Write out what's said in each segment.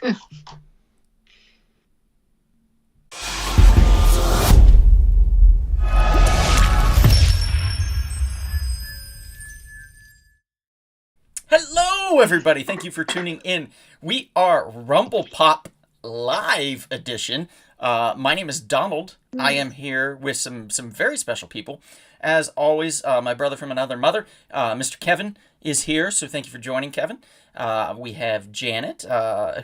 Hello, everybody. Thank you for tuning in. We are Rumble Pop Live Edition. My name is Donald. I am here with some very special people. As always, my brother from another mother, Mr. Kevin, is here. So thank you for joining, Kevin. We have Janet,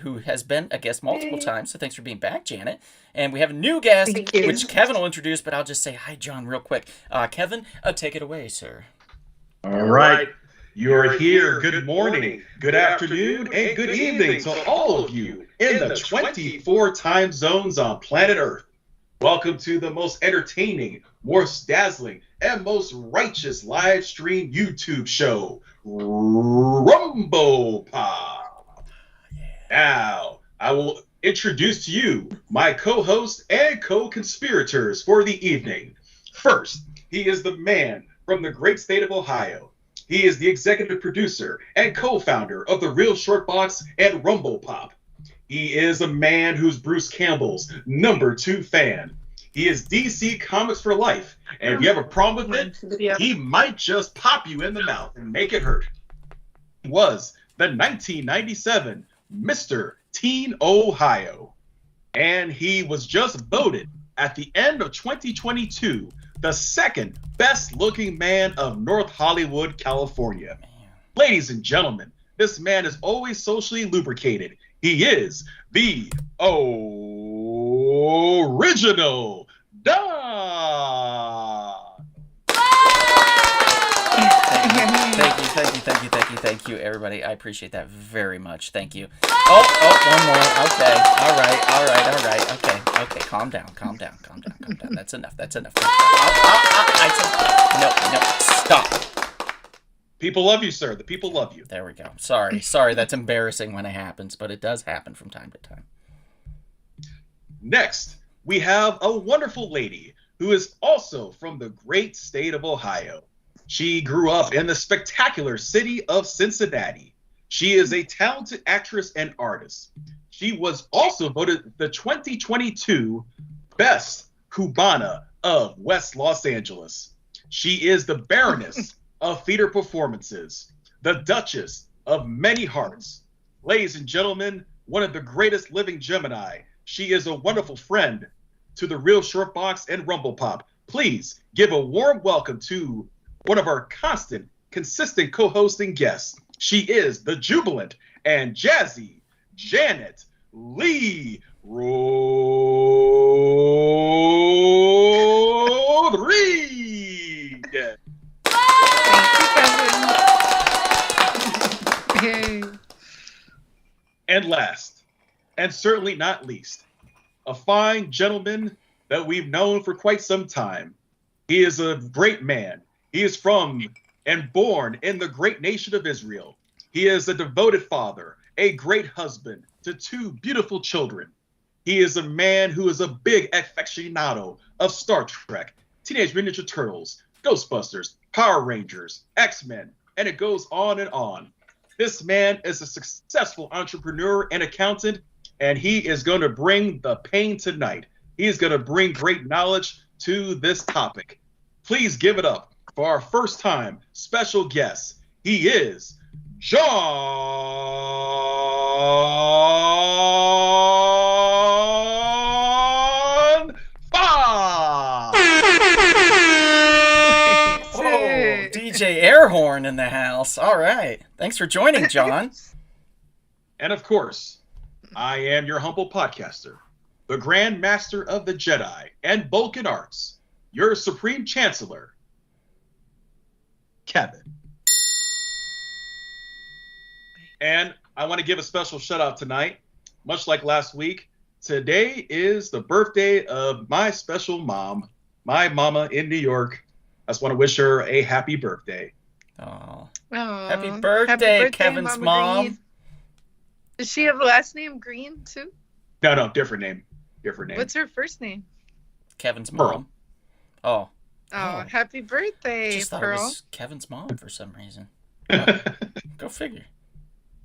who has been a guest multiple times. So thanks for being back, Janet. And we have a new guest, which Kevin will introduce. But I'll just say hi, John, real quick. Kevin, take it away, sir. All right. You're here. Good morning, good afternoon, and good evening to all of you in the 24 time zones on planet Earth. Welcome to the most entertaining, most dazzling, and most righteous live stream YouTube show, Rumble Pop. Now, I will introduce to you my co-hosts and co-conspirators for the evening. First, he is the man from the great state of Ohio. He is the executive producer and co-founder of The Real Short Box and Rumble Pop. He is a man who's Bruce Campbell's #2 fan. He is DC Comics for life, and if you have a problem with it, he might just pop you in the mouth and make it hurt. He was the 1997 Mr. Teen Ohio, and he was just voted at the end of 2022 the second best looking man of North Hollywood, California. Ladies and gentlemen, this man is always socially lubricated. He is the original Don. Thank you, everybody. I appreciate that very much. Thank you. Oh, one more. Okay. All right. Okay. Calm down. That's enough. No, stop. People love you, sir. The people love you. There we go. Sorry. That's embarrassing when it happens, but it does happen from time to time. Next, we have a wonderful lady who is also from the great state of Ohio. She grew up in the spectacular city of Cincinnati. She is a talented actress and artist. She was also voted the 2022 Best Cubana of West Los Angeles. She is the Baroness of Theater Performances, the Duchess of Many Hearts. Ladies and gentlemen, one of the greatest living Gemini. She is a wonderful friend to The Real Short Box and Rumble Pop. Please give a warm welcome to one of our consistent co-hosting guests. She is the jubilant and jazzy Janet Lee Rodriguez. And last, and certainly not least, a fine gentleman that we've known for quite some time. He is a great man. He is from and born in the great nation of Israel. He is a devoted father, a great husband to 2 beautiful children. He is a man who is a big aficionado of Star Trek, Teenage Mutant Ninja Turtles, Ghostbusters, Power Rangers, X-Men, and it goes on and on. This man is a successful entrepreneur and accountant, and he is going to bring the pain tonight. He is going to bring great knowledge to this topic. Please give it up for our first time special guest. He is John Fox. Oh, DJ Airhorn in the house. All right. Thanks for joining, John. And of course, I am your humble podcaster, the Grand Master of the Jedi and Vulcan Arts, your Supreme Chancellor, Kevin. And I want to give a special shout out tonight, much like last week. Today is the birthday of my special mom, my mama in New York. I just want to wish her a happy birthday. Oh, happy birthday, Kevin's mom. Green. Does she have a last name Green too? No, different name. What's her first name? Kevin's mom. Oh, happy birthday, Just thought Pearl. it was Kevin's mom for some reason. Go figure.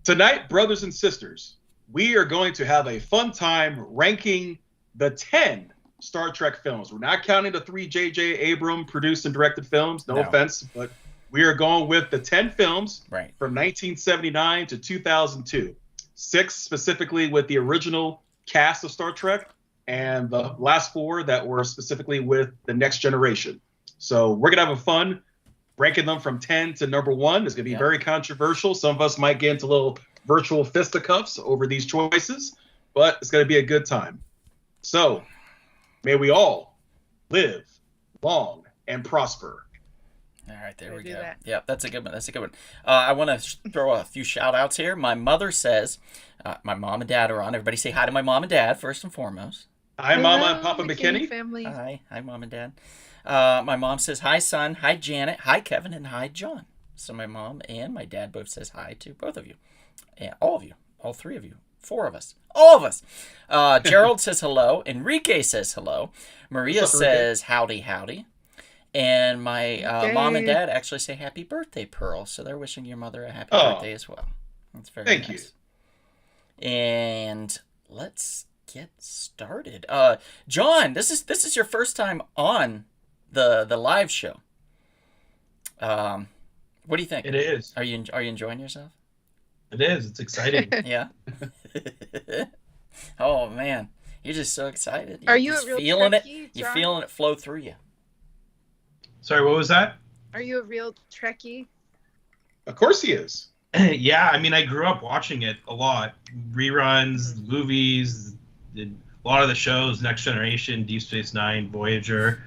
Tonight, brothers and sisters, we are going to have a fun time ranking the 10 Star Trek films. We're not counting the 3 J.J. Abrams produced and directed films, no offense, but we are going with the 10 films from 1979 to 2002. 6 specifically with the original cast of Star Trek, and the last 4 that were specifically with the Next Generation. So we're going to have fun ranking them from 10 to number 1. It's going to be very controversial. Some of us might get into little virtual fisticuffs over these choices, but it's going to be a good time. So may we all live long and prosper. All right, there we go. Yeah, that's a good one. That's a good one. I want to throw a few shout outs here. My mother says, my mom and dad are on. Everybody say hi to my mom and dad first and foremost. Hi, Mama and Papa McKinney. Family. Hi, Mom and Dad. My mom says hi, son. Hi, Janet. Hi, Kevin, and hi, John. So my mom and my dad both says hi to both of you, and all of you, all 3 of you, 4 of us, all of us. Gerald says hello. Enrique says hello. Maria says howdy, howdy. And my mom and dad actually say happy birthday, Pearl. So they're wishing your mother a happy birthday as well. That's very nice. Thank you. And let's get started. John, this is your first time on the live show. What do you think? It is. Are you enjoying yourself? It is. It's exciting. Yeah. Oh man, you're just so excited. Are you a real feeling Trekkie, it? You're John? feeling it flow through you. Sorry, what was that? Are you a real Trekkie? Of course he is. Yeah, I mean, I grew up watching it a lot. Reruns, movies, a lot of the shows, Next Generation, Deep Space Nine, Voyager.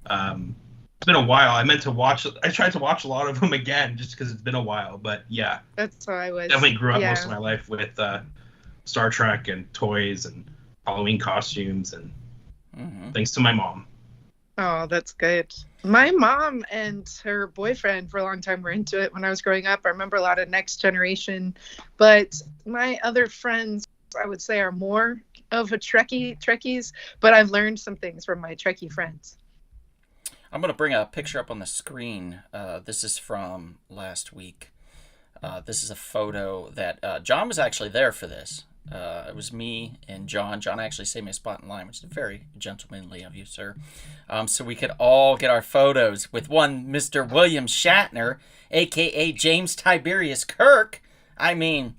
It's been a while. I tried to watch a lot of them again just because it's been a while. But yeah. That's how I was. Definitely grew up most of my life with Star Trek and toys and Halloween costumes and thanks to my mom. Oh, that's good. My mom and her boyfriend for a long time were into it when I was growing up. I remember a lot of Next Generation, but my other friends, I would say, are more of a Trekkies, but I've learned some things from my Trekkie friends. I'm going to bring a picture up on the screen. This is from last week. This is a photo that John was actually there for this. It was me and John. John actually saved me a spot in line, which is very gentlemanly of you, sir. So we could all get our photos with one Mr. William Shatner, a.k.a. James Tiberius Kirk. I mean,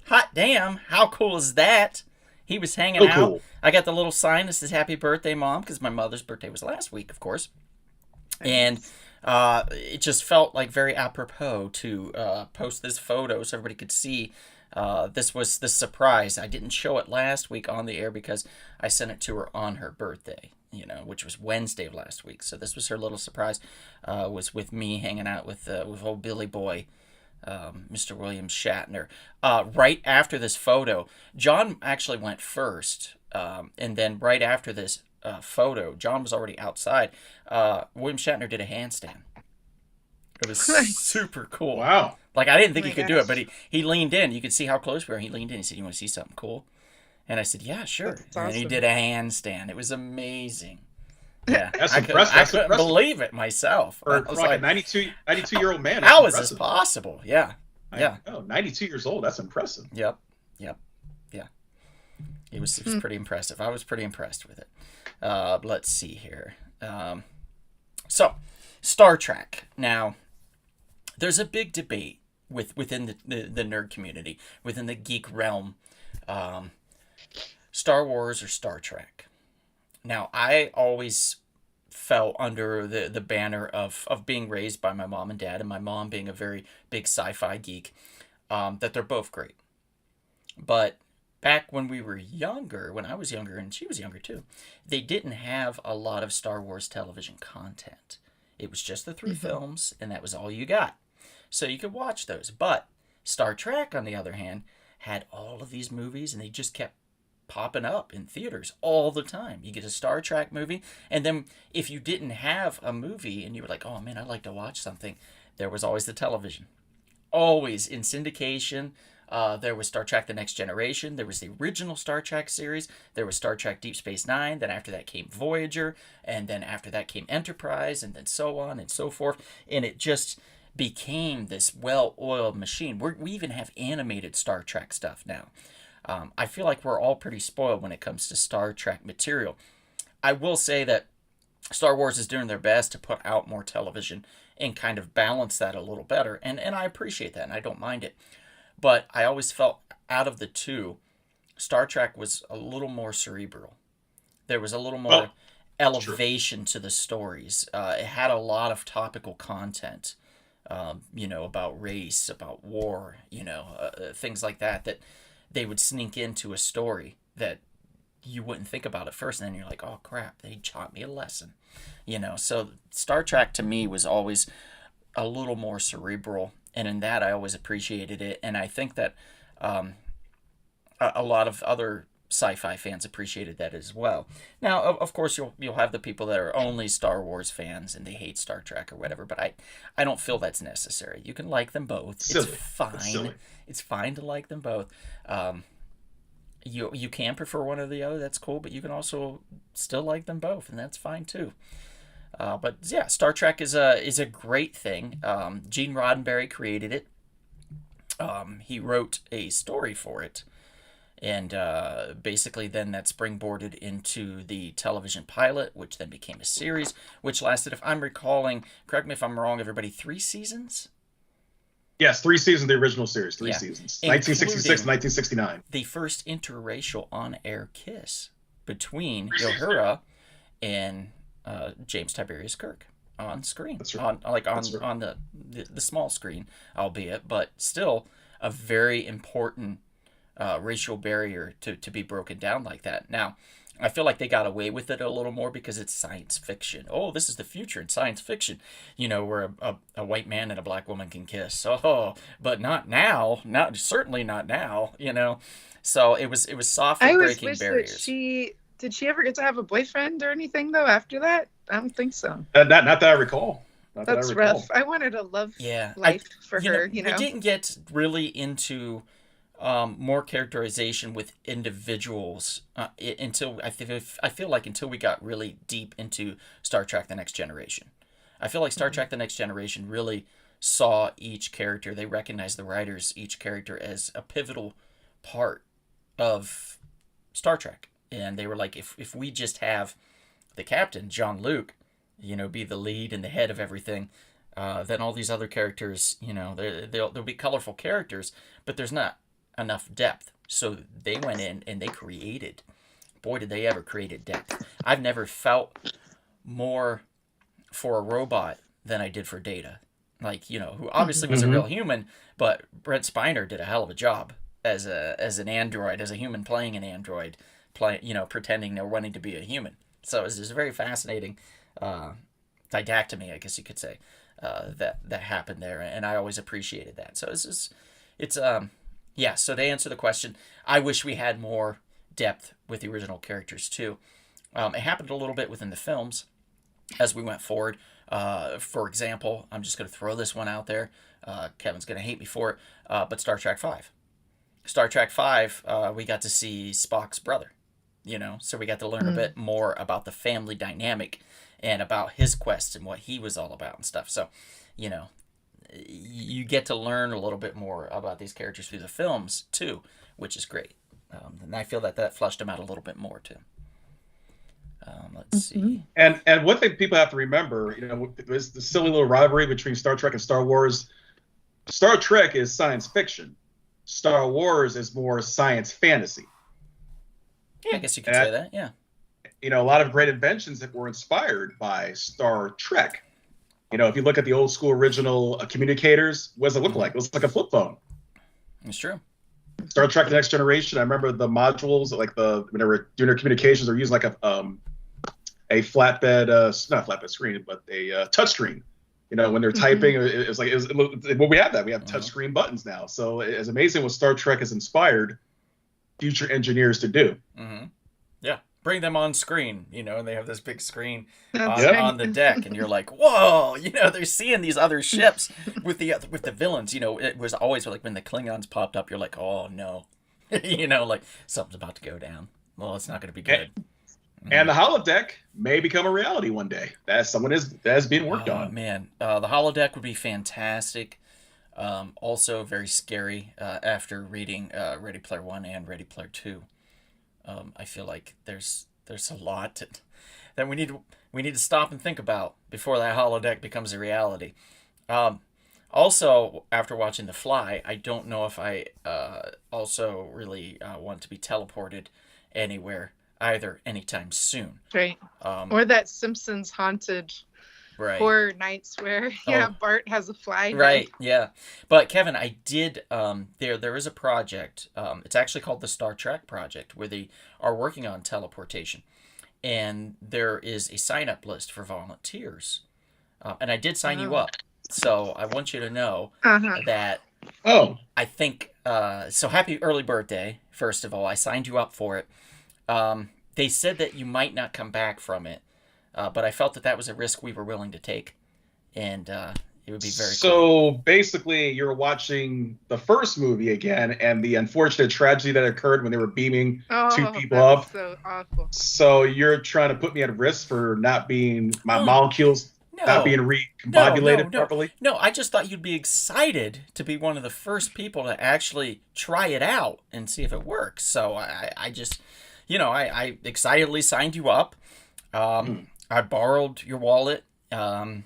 hot damn, how cool is that? He was hanging out. Cool. I got the little sign that says happy birthday, Mom, because my mother's birthday was last week, of course. And it just felt like very apropos to post this photo so everybody could see. This was the surprise. I didn't show it last week on the air because I sent it to her on her birthday, which was Wednesday of last week. So this was her little surprise, was with me hanging out with old Billy Boy, Mr. William Shatner. Right after this photo, John actually went first, and then right after this photo, John was already outside. William Shatner did a handstand. It was super cool. Wow. Like, I didn't think he could do it, but he leaned in. You could see how close we were. He leaned in. He said, "You want to see something cool?" And I said, "Yeah, sure." That's awesome. And he did a handstand. It was amazing. Yeah, That's I impressive. couldn't believe it myself. For I was like like, a 92-year-old man. how is this possible? Yeah. Yeah. Oh, 92 years old. That's impressive. Yep. Yeah. It was pretty impressive. I was pretty impressed with it. Let's see here. So, Star Trek. Now, there's a big debate within the nerd community, within the geek realm. Star Wars or Star Trek. Now, I always fell under the banner of being raised by my mom and dad, and my mom being a very big sci-fi geek, that they're both great. But back when we were younger, when I was younger and she was younger too, they didn't have a lot of Star Wars television content. It was just the 3 films, and that was all you got. So you could watch those. But Star Trek, on the other hand, had all of these movies, and they just kept popping up in theaters all the time. You get a Star Trek movie, and then if you didn't have a movie and you were like, "Oh man, I'd like to watch something," there was always the television. Always in syndication. There was Star Trek The Next Generation. There was the original Star Trek series. There was Star Trek Deep Space Nine. Then after that came Voyager. And then after that came Enterprise. And then so on and so forth. And it just became this well-oiled machine. We even have animated Star Trek stuff now. I feel like we're all pretty spoiled when it comes to Star Trek material. I will say that Star Wars is doing their best to put out more television and kind of balance that a little better, and I appreciate that, and I don't mind it. But I always felt out of the two, Star Trek was a little more cerebral. There was a little more elevation to the stories. It had a lot of topical content, about race, about war, things like that, that they would sneak into a story that you wouldn't think about at first. And then you're like, oh crap, they taught me a lesson, So Star Trek to me was always a little more cerebral. And in that, I always appreciated it. And I think that a lot of other sci-fi fans appreciated that as well. Now, of course, you'll have the people that are only Star Wars fans and they hate Star Trek or whatever, but I don't feel that's necessary. You can like them both. Silly. It's fine. Silly. It's fine to like them both. You can prefer one or the other. That's cool, but you can also still like them both, and that's fine too. But yeah, Star Trek is a great thing. Gene Roddenberry created it. He wrote a story for it. And basically then that springboarded into the television pilot, which then became a series, which lasted, if I'm recalling, correct me if I'm wrong, everybody, 3 seasons? Yes, 3 seasons of the original series, 3 Yeah. seasons. Including 1966 1969. The first interracial on-air kiss between Uhura and James Tiberius Kirk on screen. That's right. On the small screen, albeit, but still a very important racial barrier to be broken down like that. Now, I feel like they got away with it a little more because it's science fiction. Oh, this is the future in science fiction, where a white man and a black woman can kiss. Oh, but not now. Certainly not now. So it was soft I and always breaking wish barriers. that did she ever get to have a boyfriend or anything though after that? I don't think so. Not that I recall. Not that I That's recall. rough. I wanted a love Yeah, life for her. We didn't get really into more characterization with individuals until I feel like until we got really deep into Star Trek: The Next Generation. I feel like Star Trek: The Next Generation really saw each character. They recognized the writers, each character, as a pivotal part of Star Trek, and they were like, if we just have the captain, Jean-Luc, be the lead and the head of everything, then all these other characters, they'll be colorful characters, but there's not enough depth. So they went in and they created. Boy, did they ever create depth. I've never felt more for a robot than I did for Data. Who obviously was a real human, but Brent Spiner did a hell of a job as an android, as a human playing an android, pretending they're wanting to be a human. So it was just very fascinating didachotomy, I guess you could say, that happened there, and I always appreciated that. So so to answer the question, I wish we had more depth with the original characters too. It happened a little bit within the films as we went forward. For example, I'm just going to throw this one out there. Kevin's going to hate me for it, but Star Trek V. Star Trek V, we got to see Spock's brother, so we got to learn a bit more about the family dynamic and about his quest and what he was all about and stuff. So, you get to learn a little bit more about these characters through the films too, which is great. And I feel that fleshed them out a little bit more too. Let's see. And one thing people have to remember, there's the silly little rivalry between Star Trek and Star Wars. Star Trek is science fiction. Star Wars is more science fantasy. Yeah, I guess you could say that. Yeah. A lot of great inventions that were inspired by Star Trek. If you look at the old school original communicators, what does it look like? It looks like a flip phone. It's true. Star Trek: The Next Generation. I remember the modules, when they were doing their communications, they were using like a flatbed, not flatbed screen, but a touch screen. When they're typing, well, we have that. We have touch screen buttons now. So it's amazing what Star Trek has inspired future engineers to do. Mm-hmm. Yeah. Bring them on screen, and they have this big screen on the deck, and you're like, whoa, they're seeing these other ships with the villains. It was always like when the Klingons popped up, you're like, oh no, like something's about to go down. Well, it's not going to be good. And the holodeck may become a reality one day. That's being worked on. Man, the holodeck would be fantastic. Also very scary after reading Ready Player One and Ready Player Two. I feel like there's a lot that we need to stop and think about before that holodeck becomes a reality. Um, Also, after watching The Fly, I don't know if I also really want to be teleported anywhere either anytime soon. Right. Um, Or that Simpsons haunted right. horror nights where Oh. Bart has a fly head. Right, yeah. But Kevin, I did there is a project. It's actually called the Star Trek project where they are working on teleportation. And there is a sign up list for volunteers. And I did sign you Oh. up. So I want you to know Uh-huh. that Oh, I think so. Happy early birthday! First of all, I signed you up for it. They said that you might not come back from it, but I felt that that was a risk we were willing to take, and it would be very cool. so basically, you're watching the first movie again, and the unfortunate tragedy that occurred when they were beaming Oh, two people that was up. so awful. So you're trying to put me at risk for not being my Oh, molecules not being No, recombobulated properly. no. I just thought you'd be excited to be one of the first people to actually try it out and see if it works. So I just, I excitedly signed you up. I borrowed your wallet. I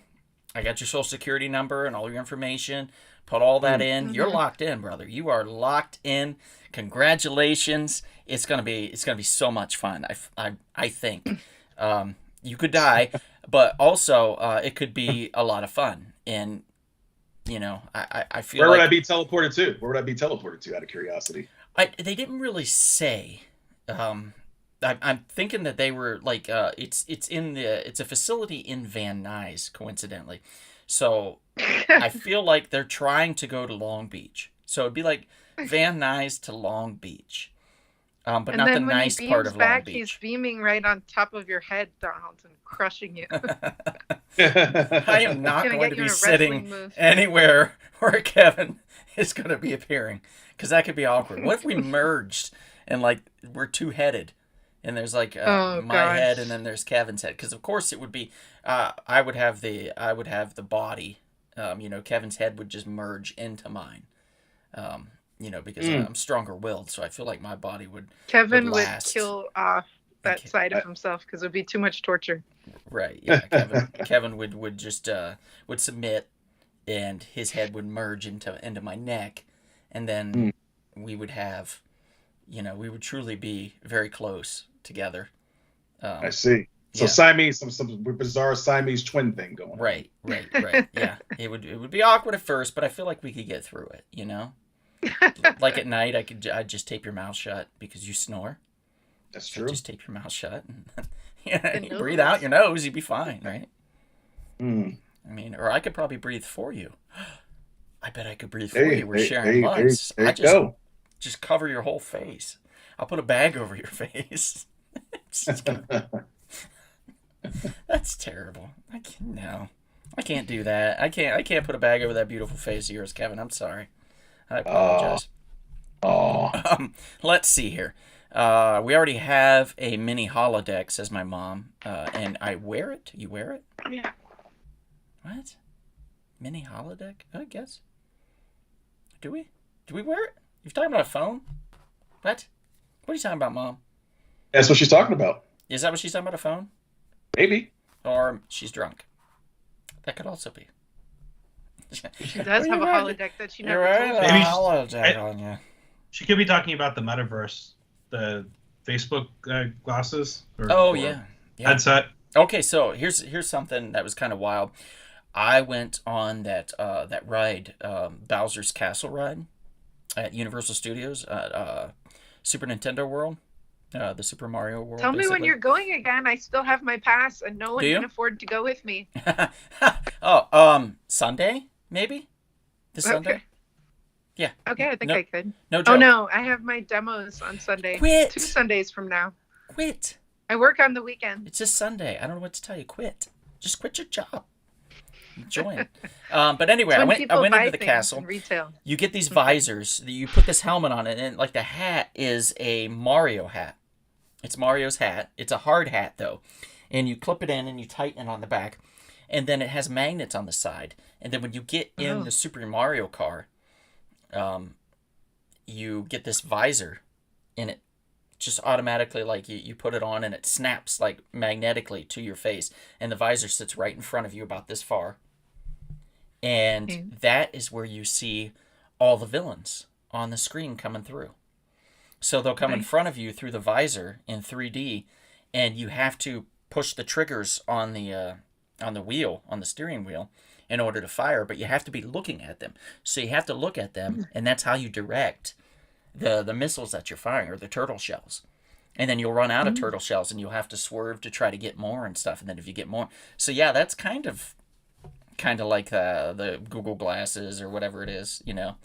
got your social security number and all your information. Put all that in. You're locked in, brother. You are locked in. Congratulations. It's gonna be so much fun. I think. You could die, but also it could be a lot of fun. And I feel Where would I like be teleported to? Where would I be teleported to? Out of curiosity. they didn't really say. I'm thinking that they were like it's a facility in Van Nuys, coincidentally. So I feel like they're trying to go to Long Beach. So it'd be like Van Nuys to Long Beach, but And not the then when nice he part beams of Long back, he's Beach. beaming right on top of your head, Donald, and crushing you. I am not Gonna going get to you in be a sitting wrestling move. anywhere where Kevin is going to be appearing, because that could be awkward. What if we merged and like we're two-headed, and there's like Oh, my head gosh. and then there's Kevin's head? Because of course it would be. I would have the body. Kevin's head would just merge into mine. Because I'm stronger-willed, so I feel like my body would Kevin would last. kill off that Okay. side of himself because it would be too much torture. Right. Yeah. Kevin would just would submit, and his head would merge into my neck, and then we would have, we would truly be very close together. I see. So Yeah. Siamese, some bizarre Siamese twin thing going on. Right. Yeah. It would be awkward at first, but I feel like we could get through it. Like at night, I'd just tape your mouth shut because you snore. That's So true. just tape your mouth shut and The you breathe nose. out your nose, you'd be fine, right? Mm. I mean, or I could probably breathe for you. I bet I could breathe for Hey, you. We're hey, sharing hey, lungs. there I you go. just cover your whole face. I'll put a bag over your face. It's just that's terrible. No, I can't do that. I can't put a bag over that beautiful face of yours, Kevin. I'm sorry. I apologize. Oh, Let's see here. We already have a mini holodeck, says my mom, and I wear it. You wear it? Yeah. What? Mini holodeck? I guess. Do we? Do we wear it? You're talking about a phone? What? What are you talking about, Mom? that's what she's talking about. Is that what she's talking about, a phone? Maybe. Or she's drunk? That could also be. She does have a holodeck that she You're never right. told A me. Maybe- holodeck on you. She could be talking about the metaverse, the Facebook glasses. Oh or yeah. Yeah. headset. Okay, so here's something that was kind of wild. I went on that ride, Bowser's Castle ride, at Universal Studios, Super Nintendo World, the Super Mario World. Tell me when basically. you're going again. I still have my pass, and no one Do you? can afford to go with me. Sunday maybe. This Sunday. Okay. Yeah. Okay, I think No- I could. No joke. Oh no, I have my demos on Sunday. Quit. 2 Sundays from now. Quit. I work on the weekend. It's just Sunday. I don't know what to tell you. Quit. Just quit your job. Join. But anyway, It's I when went people into buy the things castle. in retail. You get these visors. You put this helmet on it, and like the hat is a Mario hat. It's Mario's hat. It's a hard hat though, and you clip it in and you tighten it on the back. and then it has magnets on the side. And then when you get in the Super Mario car, you get this visor, and it just automatically, like, you put it on and it snaps like magnetically to your face, and the visor sits right in front of you about this far. And that is where you see all the villains on the screen coming through. So they'll come in front of you through the visor in 3D, and you have to push the triggers on the wheel, on the steering wheel, in order to fire, but you have to be looking at them. So you have to look at them, and that's how you direct the missiles that you're firing, or the turtle shells. And then you'll run out of turtle shells, and you'll have to swerve to try to get more and stuff. And then if you get more, so yeah, that's kind of like the Google Glasses or whatever it is, you know,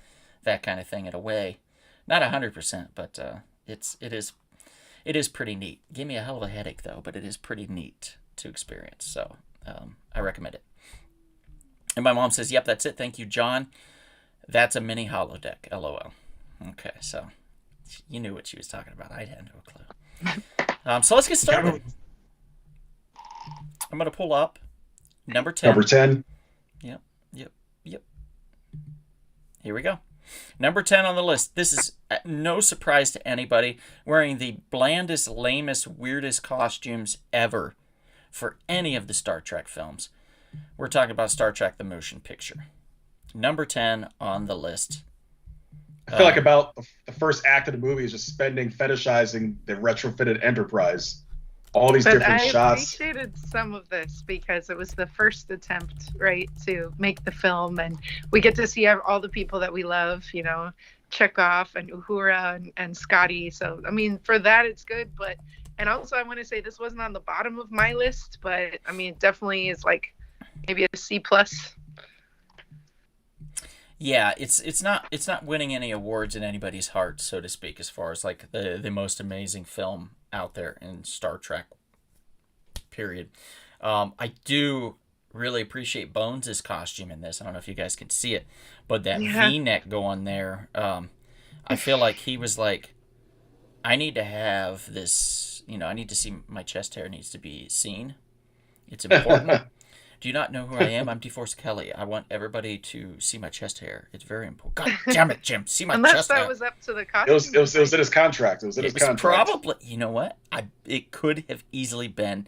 that kind of thing in a way. Not 100%, but it is pretty neat. Gave me a hell of a headache though, but it is pretty neat to experience. So I recommend it. And my mom says, "Yep, that's it. Thank you, John. That's a mini holodeck. LOL." Okay, so you knew what she was talking about. I had no clue. So let's get started. I'm gonna pull up number 10. Number 10. Yep. Here we go. Number 10 on the list. This is no surprise to anybody. Wearing the blandest, lamest, weirdest costumes ever for any of the Star Trek films. We're talking about Star Trek the Motion Picture. Number 10 on the list. I feel like about the first act of the movie is just fetishizing the retrofitted Enterprise. All these different shots. I appreciated some of this because it was the first attempt, right, to make the film, and we get to see all the people that we love, you know, Chekhov and Uhura and Scotty. So, I mean, for that, it's good. But, and also I want to say this wasn't on the bottom of my list, but I mean, it definitely is like maybe a C+. Yeah, it's not winning any awards in anybody's heart, so to speak, as far as like the most amazing film out there in Star Trek, period. I do really appreciate Bones' costume in this. I don't know if you guys can see it, but that V-neck going there, I feel like he was like, I need to have this, you know, I need to see, my chest hair needs to be seen. It's important. Do you not know who I am? I'm DeForce Kelly. I want everybody to see my chest hair. It's very important. God damn it, Jim. See my chest hair. Unless that was up to the costume. It was in his contract. It was probably, you know what? It could have easily been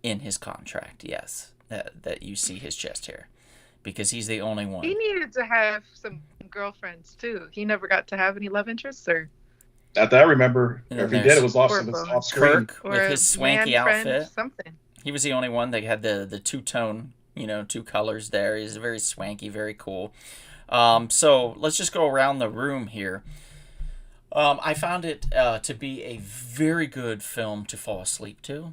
in his contract, yes, that you see his chest hair. Because he's the only one. He needed to have some girlfriends, too. He never got to have any love interests, or... Not that I remember. If he did, it was off screen. Kirk with his swanky outfit. Something. He was the only one that had the two-tone, you know, two colors there. He's very swanky, very cool. So let's just go around the room here. I found it to be a very good film to fall asleep to.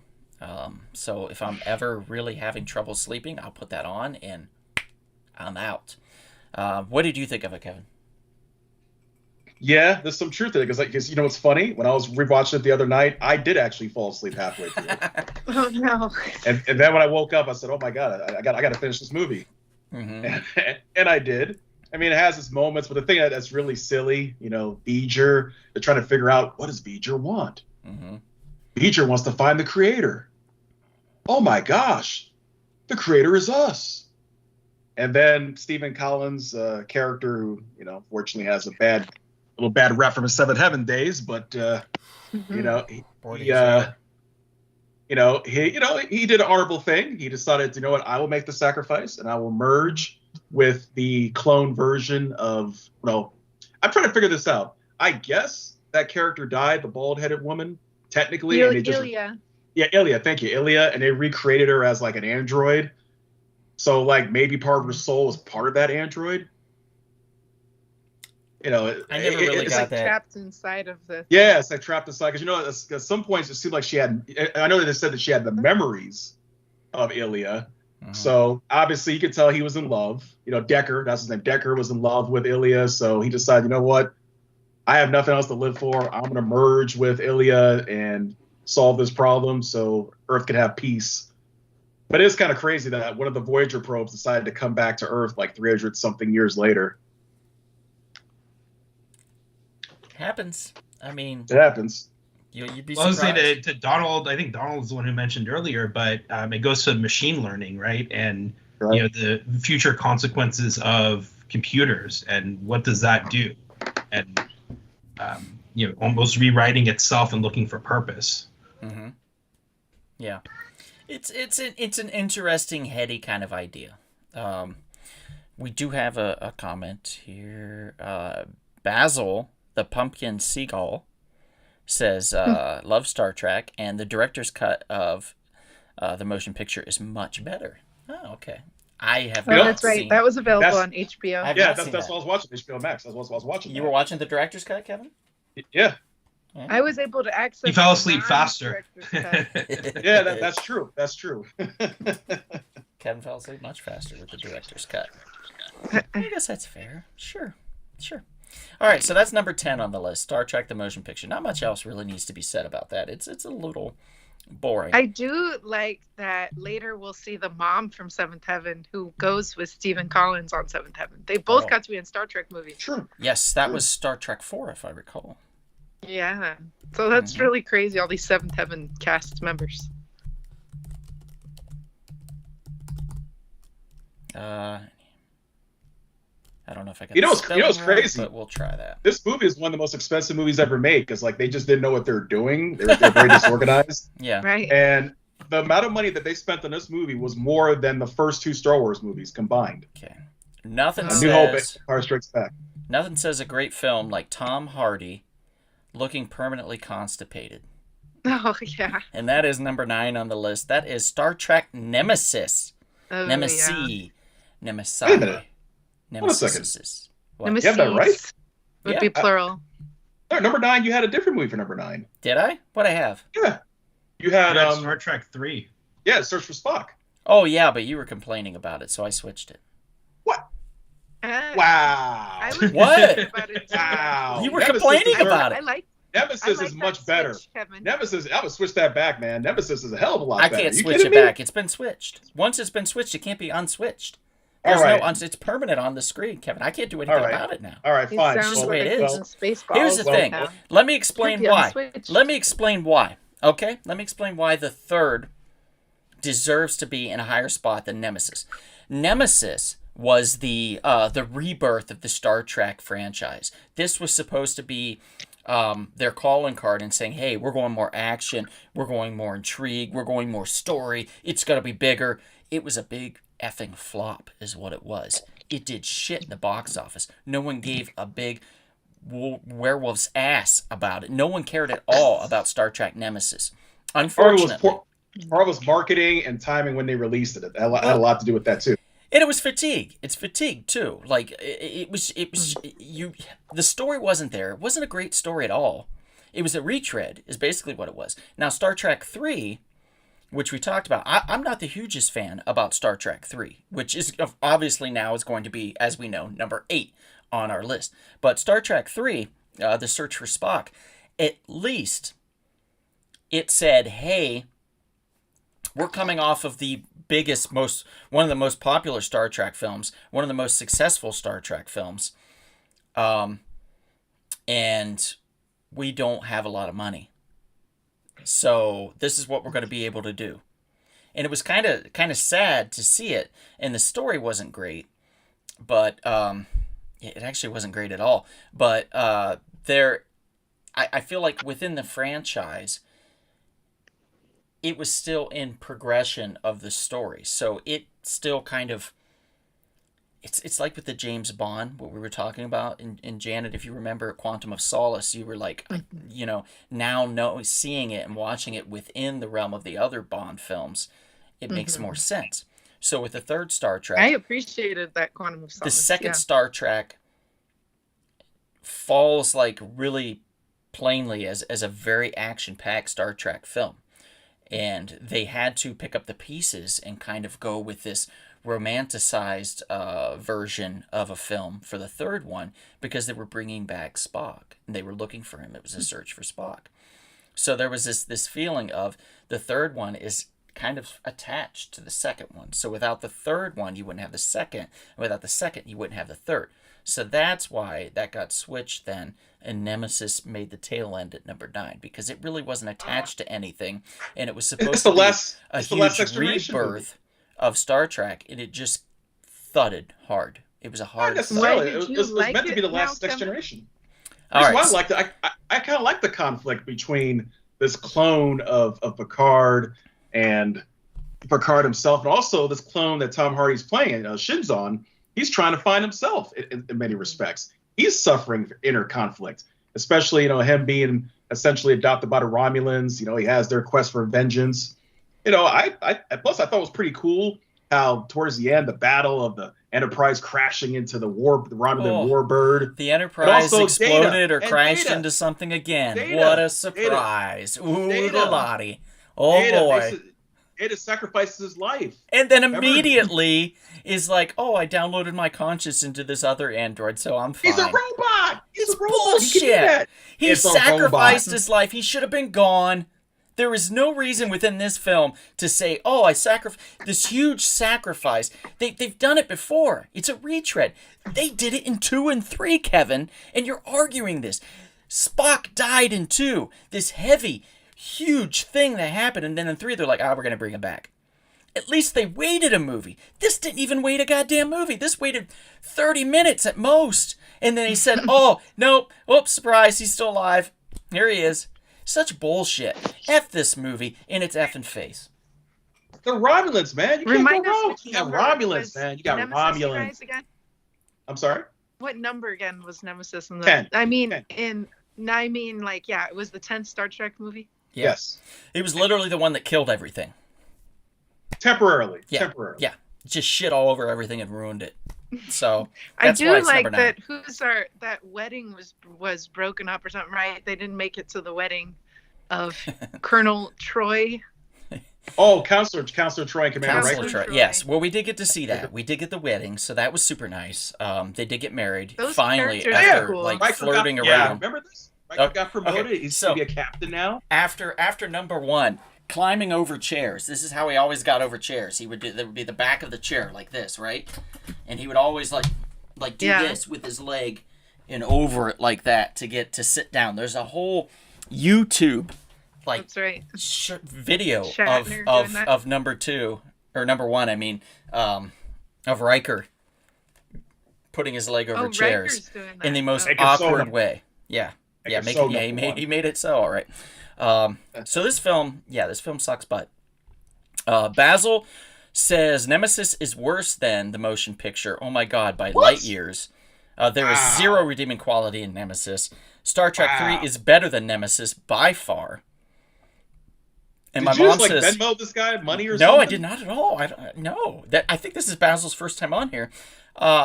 So if I'm ever really having trouble sleeping, I'll put that on and I'm out. What did you think of it, Kevin? Yeah, there's some truth in it because you know what's funny? When I was rewatching it the other night, I did actually fall asleep halfway through it. Oh no! And then when I woke up, I said, "Oh my god, I got to finish this movie," and I did. I mean, it has its moments, but the thing that's really silly, you know, V'ger, they're trying to figure out what does V'ger want. V'ger wants to find the creator. Oh my gosh, the creator is us. And then Stephen Collins' character, who you know, fortunately has a little bad rap from his Seventh Heaven days, but you know, he did an honorable thing. He decided, you know what, I will make the sacrifice and I will merge with the clone version of. Well, I'm trying to figure this out. I guess that character died, the bald-headed woman, technically. Ilia. Yeah, Ilia. Thank you, Ilia, and they recreated her as like an android. So like maybe part of her soul was part of that android. You know, I never really got like that. Trapped inside of the. Yeah, it's like trapped inside because you know at some points it seemed like she had. I know that they said that she had the memories of Ilia, so obviously you could tell he was in love. You know, Decker, that's his name. Decker was in love with Ilia, so he decided, you know what, I have nothing else to live for. I'm gonna merge with Ilia and solve this problem so Earth can have peace. But it's kind of crazy that one of the Voyager probes decided to come back to Earth like 300 something years later. Happens. I mean, it happens. You'd be Well, I was surprised. saying to Donald, I think Donald's the one who mentioned earlier, but it goes to machine learning, right? And Right. the future consequences of computers and what does that do? And almost rewriting itself and looking for purpose. Mm-hmm. Yeah, it's an interesting, heady kind of idea. We do have a comment here. Basil, the pumpkin seagull, says love Star Trek, and the director's cut of the motion picture is much better. Oh, okay. I have Oh, not that's right. seen. That was available That's- on HBO. I've Yeah, not that's seen that's that. what I was watching. HBO Max. That's what I was watching. You were watching the director's cut, Kevin? Yeah, I was able to access. You fell asleep the faster. non-director's cut. yeah, that's true. That's true. Kevin fell asleep much faster with the director's cut. I guess that's fair. Sure. All right, so that's number 10 on the list, Star Trek the Motion Picture. Not much else really needs to be said about that. It's a little boring. I do like that later we'll see the mom from Seventh Heaven who goes with Stephen Collins on Seventh Heaven. They both Oh. got to be in Star Trek movies. Sure. Yes, that was Star Trek 4, if I recall. Yeah. So that's Mhm. really crazy, all these Seventh Heaven cast members. I don't know if I got You know the what's- you know what's spelling right, crazy? but we'll try that. This movie is one of the most expensive movies ever made because like they just didn't know what they're doing. They're very disorganized, Yeah. Right. and the amount of money that they spent on this movie was more than the first two Star Wars movies combined. Okay. Nothing A New Hope, says Empire Strikes Back. nothing says a great film like Tom Hardy looking permanently constipated. Oh, yeah. And that is number 9 on the list. That is Star Trek Nemesis. Oh, Nemesis. yeah. Wait a Nemesis. minute. Hold on a second. Nemesis. What? Nemesis You have that right? would Yeah. be plural. No, number 9. You had a different movie for number 9. Did I? What I have? Yeah, you had Star Trek 3. yeah, Search for Spock. Oh yeah, but you were complaining about it, so I switched it. What? Uh, Wow. I was What? thinking about it too. Wow. You were Nemesis complaining deserves- about I it. like. Nemesis I like is much that better. switch, Kevin. Nemesis, I would switch that back, man. Nemesis is a hell of a lot I better. can't You switch kidding it me? back. It's been switched. Once it's been switched, it can't be unswitched. All There's right. no it's permanent on the screen, Kevin. I can't do anything All right. about it now. All right, He fine. sounds just the way like it a is. Spaceballs Here's the thing. now. Let me explain Could be why. unswitched. Let me explain why. Okay? Let me explain why the third deserves to be in a higher spot than Nemesis. Nemesis was the rebirth of the Star Trek franchise. This was supposed to be their calling card and saying, hey, we're going more action, we're going more intrigue, we're going more story, it's going to be bigger. It was a big effing flop is what it was. It did shit in the box office. No one gave a big werewolf's ass about it. No one cared at all about Star Trek Nemesis. Part of Unfortunately. it was marketing and timing when they released it. It had a lot to do with that too. And it was fatigue. It's fatigue too. Like it was you. The story wasn't there. It wasn't a great story at all. It was a retread. Is basically what it was. Now Star Trek 3, which we talked about. I'm not the hugest fan about Star Trek 3, which is obviously now is going to be, as we know, number 8 on our list. But Star Trek 3, The Search for Spock, at least it said, hey, we're coming off of the biggest, one of the most popular Star Trek films, one of the most successful Star Trek films, and we don't have a lot of money. So this is what we're going to be able to do. And it was kind of sad to see it, and the story wasn't great, but it actually wasn't great at all. But I feel like within the franchise, it was still in progression of the story. So it still kind of, it's like with the James Bond, what we were talking about. And Janet, if you remember Quantum of Solace, you were like, seeing it and watching it within the realm of the other Bond films, it makes more sense. So with the third Star Trek, I appreciated that Quantum of Solace. the second yeah. Star Trek falls like really plainly as a very action-packed Star Trek film. And they had to pick up the pieces and kind of go with this romanticized version of a film for the third one because they were bringing back Spock. And they were looking for him. It was a search for Spock. So there was this feeling of the third one is kind of attached to the second one. So without the third one, you wouldn't have the second. And without the second, you wouldn't have the third. So that's why that got switched then, and Nemesis made the tail end at number 9, because it really wasn't attached to anything, and it was supposed to be a huge rebirth of Star Trek, and it just thudded hard. It was a hard. Not necessarily. Why did It you was like meant to be it the last now, Next Kevin? Generation. All Here's right. why I liked it. I kind of like the conflict between this clone of Picard and Picard himself, and also this clone that Tom Hardy's playing, Shinzon. He's trying to find himself in many respects. He's suffering inner conflict, especially him being essentially adopted by the Romulans. He has their quest for vengeance. I plus I thought it was pretty cool how towards the end the battle of the Enterprise crashing into the Romulan warbird. The Enterprise also exploded Data, or and crashed Data. into something again. Data. What a surprise. Ooh, Data. the lottie. Oh, boy. Data sacrifices his life. And then immediately is like, oh, I downloaded my conscience into this other android, so I'm fine. He's a robot. He's It's a robot. He can do bullshit. that. He It's a sacrificed robot. his life. He should have been gone. There is no reason within this film to say, oh, I sacrificed this huge sacrifice. They've done it before. It's a retread. They did it in 2 and 3, Kevin, and you're arguing this. Spock died in 2. This heavy, huge thing that happened, and then in 3 they're like, we're going to bring him back. At least they waited a movie. This didn't even wait a goddamn movie. This waited 30 minutes at most. And then he said, oh, nope, oops, surprise, he's still alive. Here he is. Such bullshit. F this movie in its effing face. The Romulans, man. You can't Remind go us wrong. which You got number Romulans, was man. You got Nemesis, you Romulans. guys, again? I'm sorry? What number again was Nemesis in the? 10. I mean, 10. it was the 10th Star Trek movie. Yeah. Yes. It was literally the one that killed everything. Temporarily. Yeah. Temporarily. Yeah. Just shit all over everything and ruined it. So I that's do why it's like number 9. that. That wedding was broken up or something, right? They didn't make it to the wedding of Colonel Troy. Oh, Counselor Troy and Commander Counselor Riker. Troy. Troy. Yes. Well, we did get to see that. We did get the wedding, so that was super nice. They did get married Those finally characters after are cool. like Riker flirting got, around. Yeah, remember this? Riker Okay, got promoted. okay, He's so- going to be a captain now. After number 1, climbing over chairs. This is how he always got over chairs. There would be the back of the chair like this, right? And he would always like do Yeah. this with his leg and over it like that to sit down. There's a whole YouTube like That's right. video Shatner of doing that. of number 2 or number 1. I mean, of Riker putting his leg over chairs Riker's doing that. in the most Make it so awkward number- way. Yeah. Make Yeah, it make so it, yeah, number one. he made it so, all right. So this film sucks butt. Basil says Nemesis is worse than the motion picture. Oh my god, by light years. There is Wow. zero redeeming quality in Nemesis. Star Trek Wow. 3 is better than Nemesis by far. And Did my you mom just, says, Venmo this guy money or no, something? I did not at all. No, I think this is Basil's first time on here.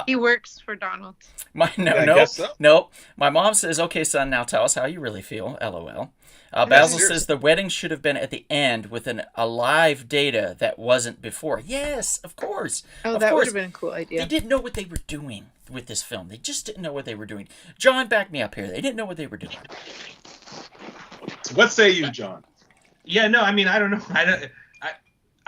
He works for Donald. No, Yeah, I guess so. no. My mom says, "Okay, son, now tell us how you really feel." LOL. Basil seriously. says the wedding should have been at the end with a live data that wasn't before. Yes, of course. Oh, Of that would course. have been a cool idea. They didn't know what they were doing with this film. They just didn't know what they were doing. John, back me up here. They didn't know what they were doing. What say you, John? Yeah, no, I mean, I don't know.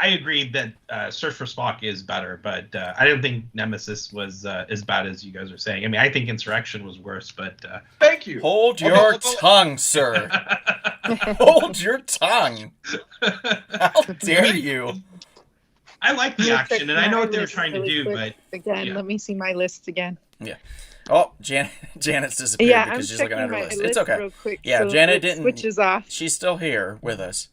I agree that Search for Spock is better, but I don't think Nemesis was as bad as you guys are saying. I mean, I think Insurrection was worse, but Thank you. Hold Okay, your let's- tongue, sir. Hold your tongue. How dare you? I like the Let me action, check and I know my what they were list trying to really do, quick. Again, yeah. let me see my list again. Oh, Janet's disappeared Yeah, I'm because she's looking checking at her my list. list It's okay. real quick. Yeah, so Janet it didn't- switches off. She's still here with us.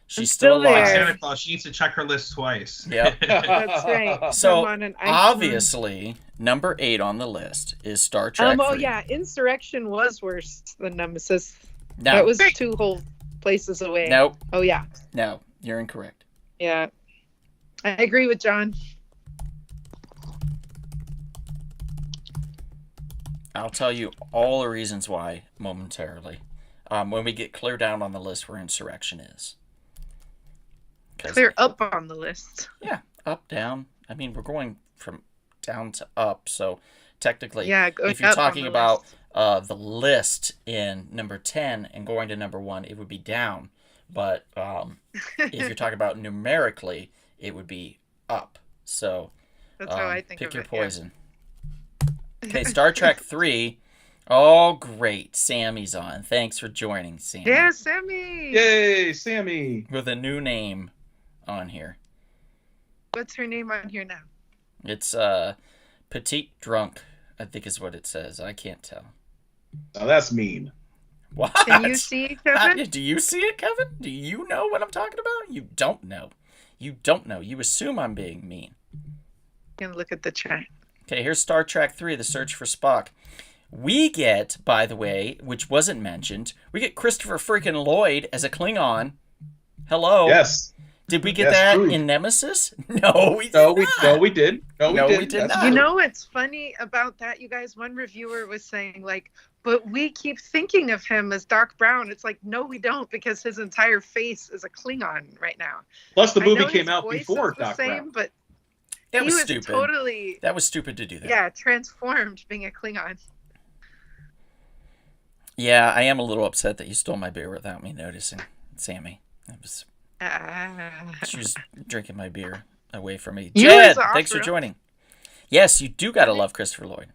She's I'm still still but alive. there. Santa Claus, she needs to check her list twice. Yep. That's right. So, I'm on an iPhone. obviously, number 8 on the list is Star Trek. Oh 3. yeah, Insurrection was worse than Nemesis. No, That was 2 whole places away. no, Oh yeah, no, you're incorrect. yeah. I agree with John. I'll tell you all the reasons why momentarily. When we get clear down on the list where Insurrection is. 'Cause- Clear up on the list. Yeah, up, down. I mean, we're going from down to up, so technically, Yeah, going if you're up on talking the about list. the list in number 10 and going to number 1, it would be down. But if you're talking about numerically, it would be up. So That's how I think pick of your it. Yeah. poison. Okay, Star Trek 3. Oh, great. Sammy's on. Thanks for joining, Sammy. Yeah, Sammy. Yay, Sammy. With a new name on here. What's her name on here now? It's Petite Drunk, I think is what it says. I can't tell. Oh, that's mean. What? Can you see, Kevin? Do you see it, Kevin? Do you know what I'm talking about? You don't know. You don't know. You assume I'm being mean. Can look at the chat. Okay, here's Star Trek 3, The Search for Spock. We get, by the way, which wasn't mentioned, we get Christopher freaking Lloyd as a Klingon. Hello. Yes. Did we get Yes, that true. in Nemesis? No, we did No, not. we did. No, we did. not. That's You true. know what's funny about that, you guys? One reviewer was saying, like, but we keep thinking of him as Doc Brown. It's like, no, we don't, because his entire face is a Klingon right now. Plus, the I movie know came his out voice before is the Doc same, Brown. but That he was was stupid. totally, That was stupid to do that. yeah, transformed being a Klingon. Yeah, I am a little upset that you stole my beer without me noticing, Sammy. She was drinking my beer away from me. You Jed, was thanks for offered. joining. Yes, you do gotta love Christopher Lloyd.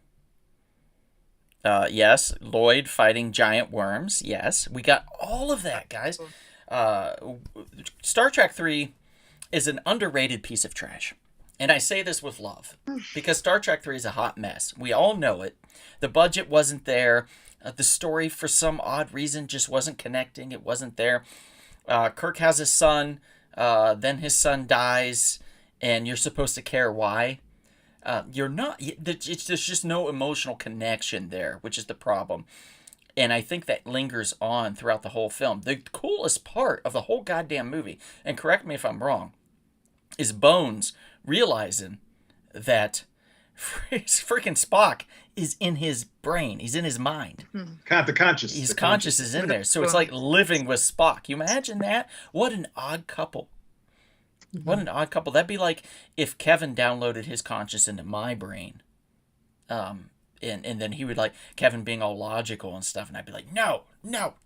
Yes, Lloyd fighting giant worms. Yes, we got all of that, guys. Star Trek 3 is an underrated piece of trash. And I say this with love because Star Trek 3 is a hot mess. We all know it. The budget wasn't there. The story, for some odd reason, just wasn't connecting. It wasn't there. Kirk has a son. Then his son dies, and you're supposed to care why. You're not. There's just no emotional connection there, which is the problem. And I think that lingers on throughout the whole film. The coolest part of the whole goddamn movie, and correct me if I'm wrong, is Bones realizing that freaking Spock is in his brain. He's in his mind. The conscious. His the conscious is in there. So it's like living with Spock. You imagine that? What an odd couple. What an odd couple. That'd be like if Kevin downloaded his conscious into my brain. And then he would like, Kevin being all logical and stuff, and I'd be like, no,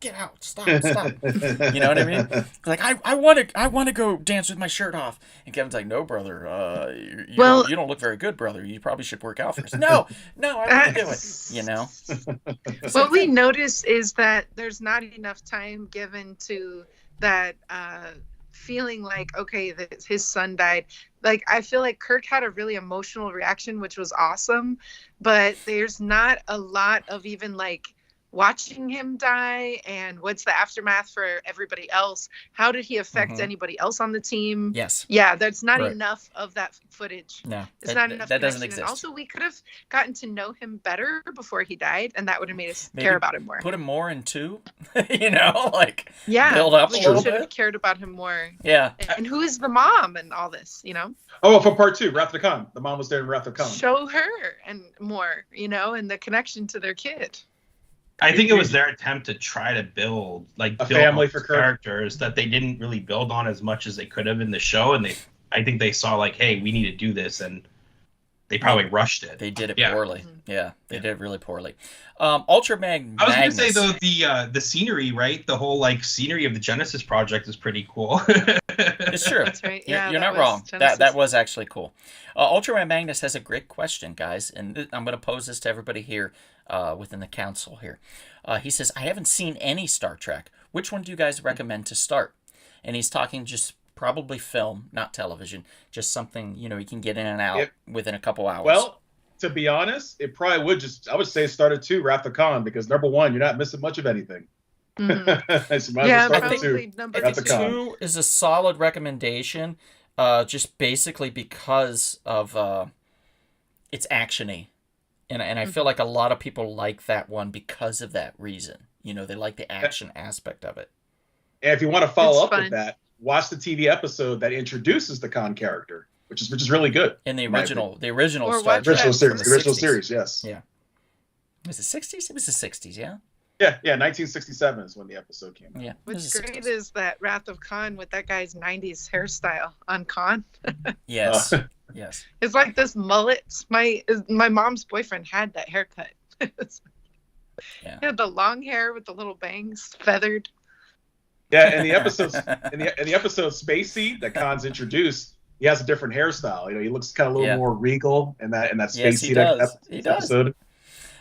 get out, stop. You know what I mean? Like, I want to go dance with my shirt off. And Kevin's like, no, brother, you don't look very good, brother. You probably should work out first. No, I want to do it, you know? What we notice is that there's not enough time given to that feeling like, okay, his son died. Like, I feel like Kirk had a really emotional reaction, which was awesome, but there's not a lot of even like watching him die and what's the aftermath for everybody else. How did he affect anybody else on the team? Yes. Yeah, there's not Right. enough of that footage. No, There's not enough that doesn't connection. And exist. also, we could have gotten to know him better before he died, and that would have made us Maybe care about him more. Put him more in 2, you know, like, Yeah, build up a we little should have bit. cared about him more. Yeah. And who is the mom and all this, you know? Oh, for part 2, Wrath of Khan. The mom was there in Wrath of Khan. Show her and more, you know, and the connection to their kid. I think it was their attempt to try to build A family on for these Kirk. characters that they didn't really build on as much as they could have in the show, and I think they saw like, hey, we need to do this, and they probably rushed it. They did it Yeah. poorly. Yeah, they did it really poorly. Ultra I was going to say Magnus. though the scenery, right? The whole like scenery of the Genesis project is pretty cool. It's true. That's right. You're, Yeah, you're that not was wrong. Genesis. That was actually cool. Ultraman Magnus has a great question, guys, and I'm going to pose this to everybody here within the council here. He says, I haven't seen any Star Trek. Which one do you guys recommend to start? And he's talking just probably film, not television, just something, you know, you can get in and out Yep. within a couple hours. Well, to be honest, it probably would I would say start at 2, Wrath of Khan, because number 1, you're not missing much of anything. Mhm. So might Yeah, as well start with probably 2. number I Wrath think of Khan. 2 is a solid recommendation, just basically because of it's actiony. And I feel like a lot of people like that one because of that reason. You know, they like the action aspect of it. And if you want to follow It's up fun. with that, watch the TV episode that introduces the Khan character, which is really good. In the My original Or Star watch Trek. that Original series, from the original 60s. series, yes. Yeah. Was it 60s? It was the 60s, yeah? Yeah, 1967 is when the episode came out. Yeah. it What's was the great 60s. is that Wrath of Khan with that guy's 90s hairstyle on Khan. Yes. Yes. It's like this mullet. My mom's boyfriend had that haircut. Yeah. He had the long hair with the little bangs, feathered. Yeah, and the episodes in the episode Space Seed that Khan's introduced, he has a different hairstyle. You know, he looks kind of a little Yeah. more regal in that Space Yes, he Seed does. He does. episode.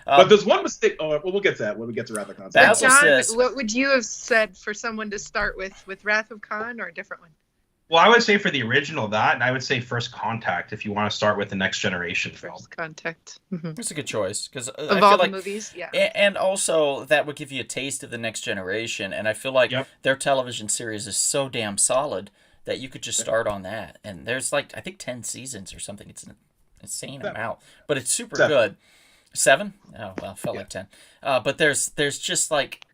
But there's one mistake. Oh, well, we'll get to that when we get to Wrath of Khan. Basil John, says- what would you have said for someone to start with Wrath of Khan or a different one? Well, I would say for the original that, and I would say First Contact if you want to start with the Next Generation film. First Contact. Mhm. It's a good choice because I Of feel all like, the movies, yeah. and also that would give you a taste of the next generation. And I feel like Yep. their television series is so damn solid that you could just start on that. And there's like I think 10 seasons or something. It's an insane amount, but it's super 7. good. 7? Oh well, felt like 10. But there's just like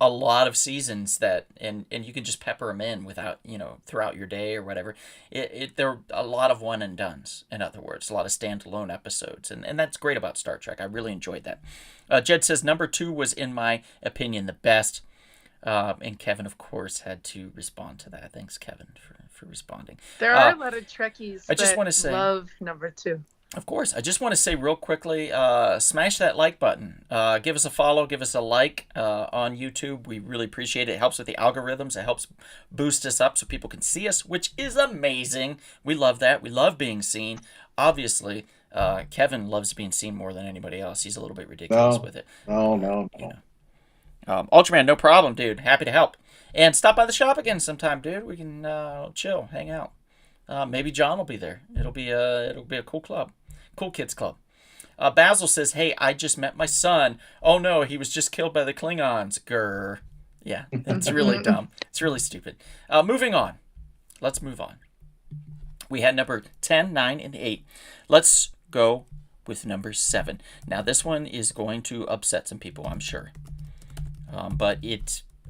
a lot of seasons that and you can just pepper them in without throughout your day or whatever. There are a lot of one and dones, in other words, a lot of standalone episodes, and that's great about Star Trek. I really enjoyed that. Jed says number 2 was, in my opinion, the best, and Kevin of course had to respond to that. Thanks, Kevin, for responding. There are a lot of Trekkies I just that wanna say- love number 2. Of course. I just want to say real quickly, smash that like button. Give us a follow, give us a like on YouTube. We really appreciate it. It helps with the algorithms. It helps boost us up so people can see us, which is amazing. We love that. We love being seen. Obviously, Kevin loves being seen more than anybody else. He's a little bit ridiculous No. with it. No. Ultraman, no problem, dude. Happy to help. And stop by the shop again sometime, dude. We can chill, hang out. Maybe John will be there. It'll be a cool club, cool kids club. Basil says, "Hey, I just met my son. Oh no, he was just killed by the Klingons." Grr. Yeah, it's really dumb. It's really stupid. Moving on. Let's move on. We had number 10, 9, and 8. Let's go with number 7. Now this one is going to upset some people, I'm sure. But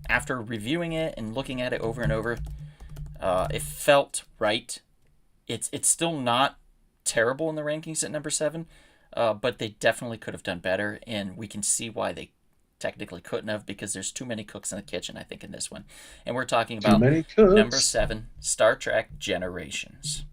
after reviewing it and looking at it over and over, it felt right. It's still not terrible in the rankings at number 7, but they definitely could have done better, and we can see why they technically couldn't have, because there's too many cooks in the kitchen, I think, in this one. And we're talking about number 7, Star Trek Generations.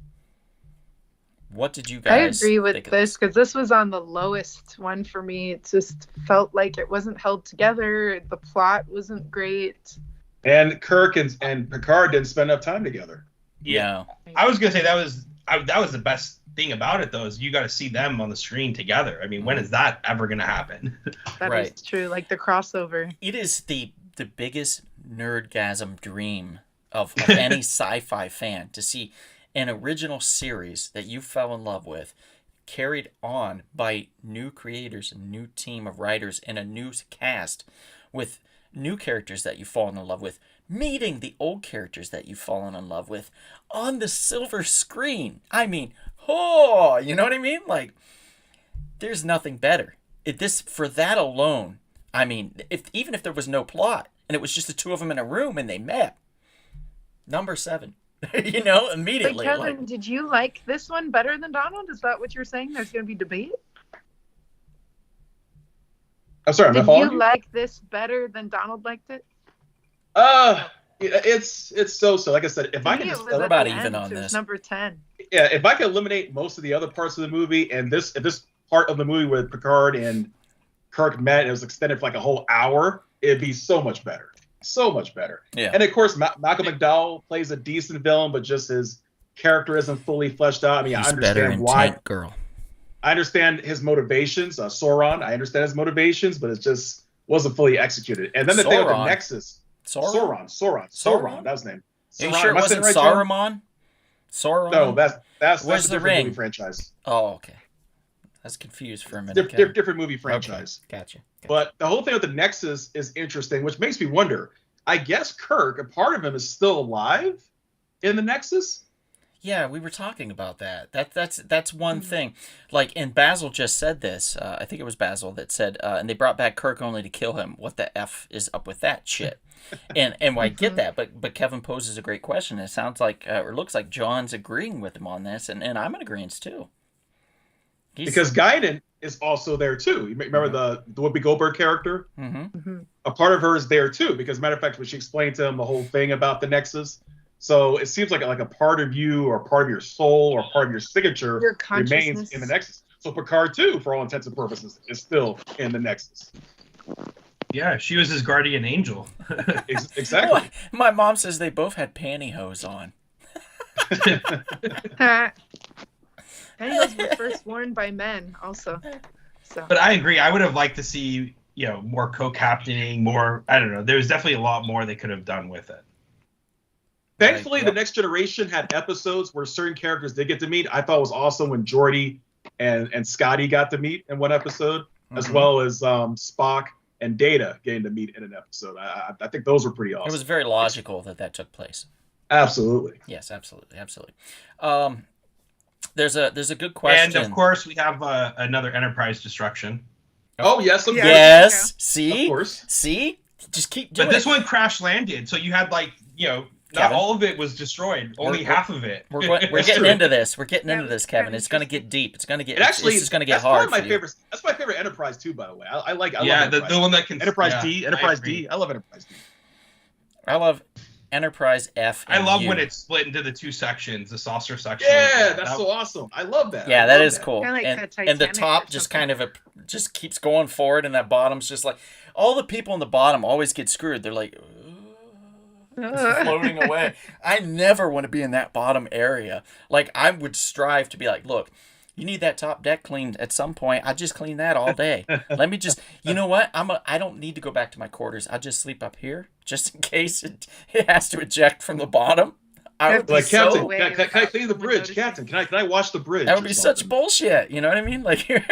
What did you I guys agree with think of this because this was on the lowest one for me. It just felt like it wasn't held together. The plot wasn't great. And Kirk and Picard didn't spend enough time together. Yeah. I was gonna say that was the best thing about it though, is you got to see them on the screen together. I mean, when is that ever gonna happen? That Right. is true. Like the crossover. It is the biggest nerdgasm dream of any sci-fi fan to see an original series that you fell in love with carried on by new creators, a new team of writers, and a new cast with new characters that you've fallen in love with, meeting the old characters that you've fallen in love with on the silver screen. I mean, you know what I mean? Like, there's nothing better. For that alone, I mean, even if there was no plot and it was just the two of them in a room and they met, number 7, immediately. But Kevin, did you like this one better than Donald? Is that what you're saying? There's going to be debate? I'm sorry, am I Did following you like this better than Donald liked it? It's so. Like I said, if I To can me, just it was at about the even end. on It was this. number 10. if I can eliminate most of the other parts of the movie, and this part of the movie with Picard and Kirk met, and it was extended for like a whole hour, it'd be so much better. So much better. Yeah. And of course, Malcolm McDowell plays a decent villain, but just his character isn't fully fleshed out. I mean, He's I better understand in why. Tank Girl. I understand his motivations. Sauron, I understand his motivations, but it just wasn't fully executed. And then the thing with the Sauron. Nexus. Sauron? Sauron. That was his name. Are you Sauron. sure it Am I saying wasn't it right, John? Saruman? Sauron? No, that's Where's a the different ring? movie franchise. Oh, okay. I was confused for a minute. Different movie franchise. Okay. Gotcha. But the whole thing with the Nexus is interesting, which makes me wonder. I guess Kirk, a part of him, is still alive in the Nexus. Yeah, we were talking about that. That's one thing. Like, and Basil just said this. I think it was Basil that said, and they brought back Kirk only to kill him. What the F is up with that shit? and I get that, but Kevin poses a great question. It sounds like, or looks like John's agreeing with him on this, and I'm in agreement too. Because Guinan is also there too. You remember the Whoopi Goldberg character? Mm-hmm. A part of her is there too, because matter of fact, when she explained to him the whole thing about the Nexus, so it seems like a part of you, or part of your soul, or part of your signature Your remains consciousness. in the Nexus. So Picard too, for all intents and purposes, is still in the Nexus. Yeah, she was his guardian angel. Exactly. Boy, my mom says they both had pantyhose on. Pantyhose were first worn by men, also. So. But I agree. I would have liked to see, more co-captaining, more. I don't know. There's definitely a lot more they could have done with it. Thankfully, Right, the Next Generation had episodes where certain characters did get to meet. I thought it was awesome when Geordi and Scotty got to meet in one episode, as well as Spock and Data getting to meet in an episode. I think those were pretty awesome. It was very logical that took place. Absolutely. Yes, absolutely. There's a good question. And of course, we have another Enterprise destruction. Oh yes, of course. Yes. See? Of course. See? Just keep doing But this it. one crash landed, so you had not Kevin? all of it was destroyed. Only half of it. We're That's getting true. into this. We're getting Yeah, into it this, was Kevin. kinda It's going to get interesting. deep. It's going to get. It actually, It's just going to get that's hard probably for you. That's my favorite Enterprise too. By the way, I love Yeah, Enterprise. the one that can Enterprise yeah, D, Enterprise agree. D. I love Enterprise D. I love Enterprise F. I and love U. when it's split into the two sections, the saucer section. Yeah, that's so awesome. I love that. Yeah, I that love is cool. Kinda like and, that and the Titanic top or just something. kind of just keeps going forward, and that bottom's just like all the people in the bottom always get screwed. They're like floating away. I never want to be in that bottom area. Like I would strive to be like, look, you need that top deck cleaned at some point. I just clean that all day. Let me just, you know what? I don't need to go back to my quarters. I'll just sleep up here just in case it has to eject from the bottom. I would be Like Captain, so, can I clean the bridge? Captain, can I wash the bridge? that would or be something? such bullshit. You know what I mean? Like you're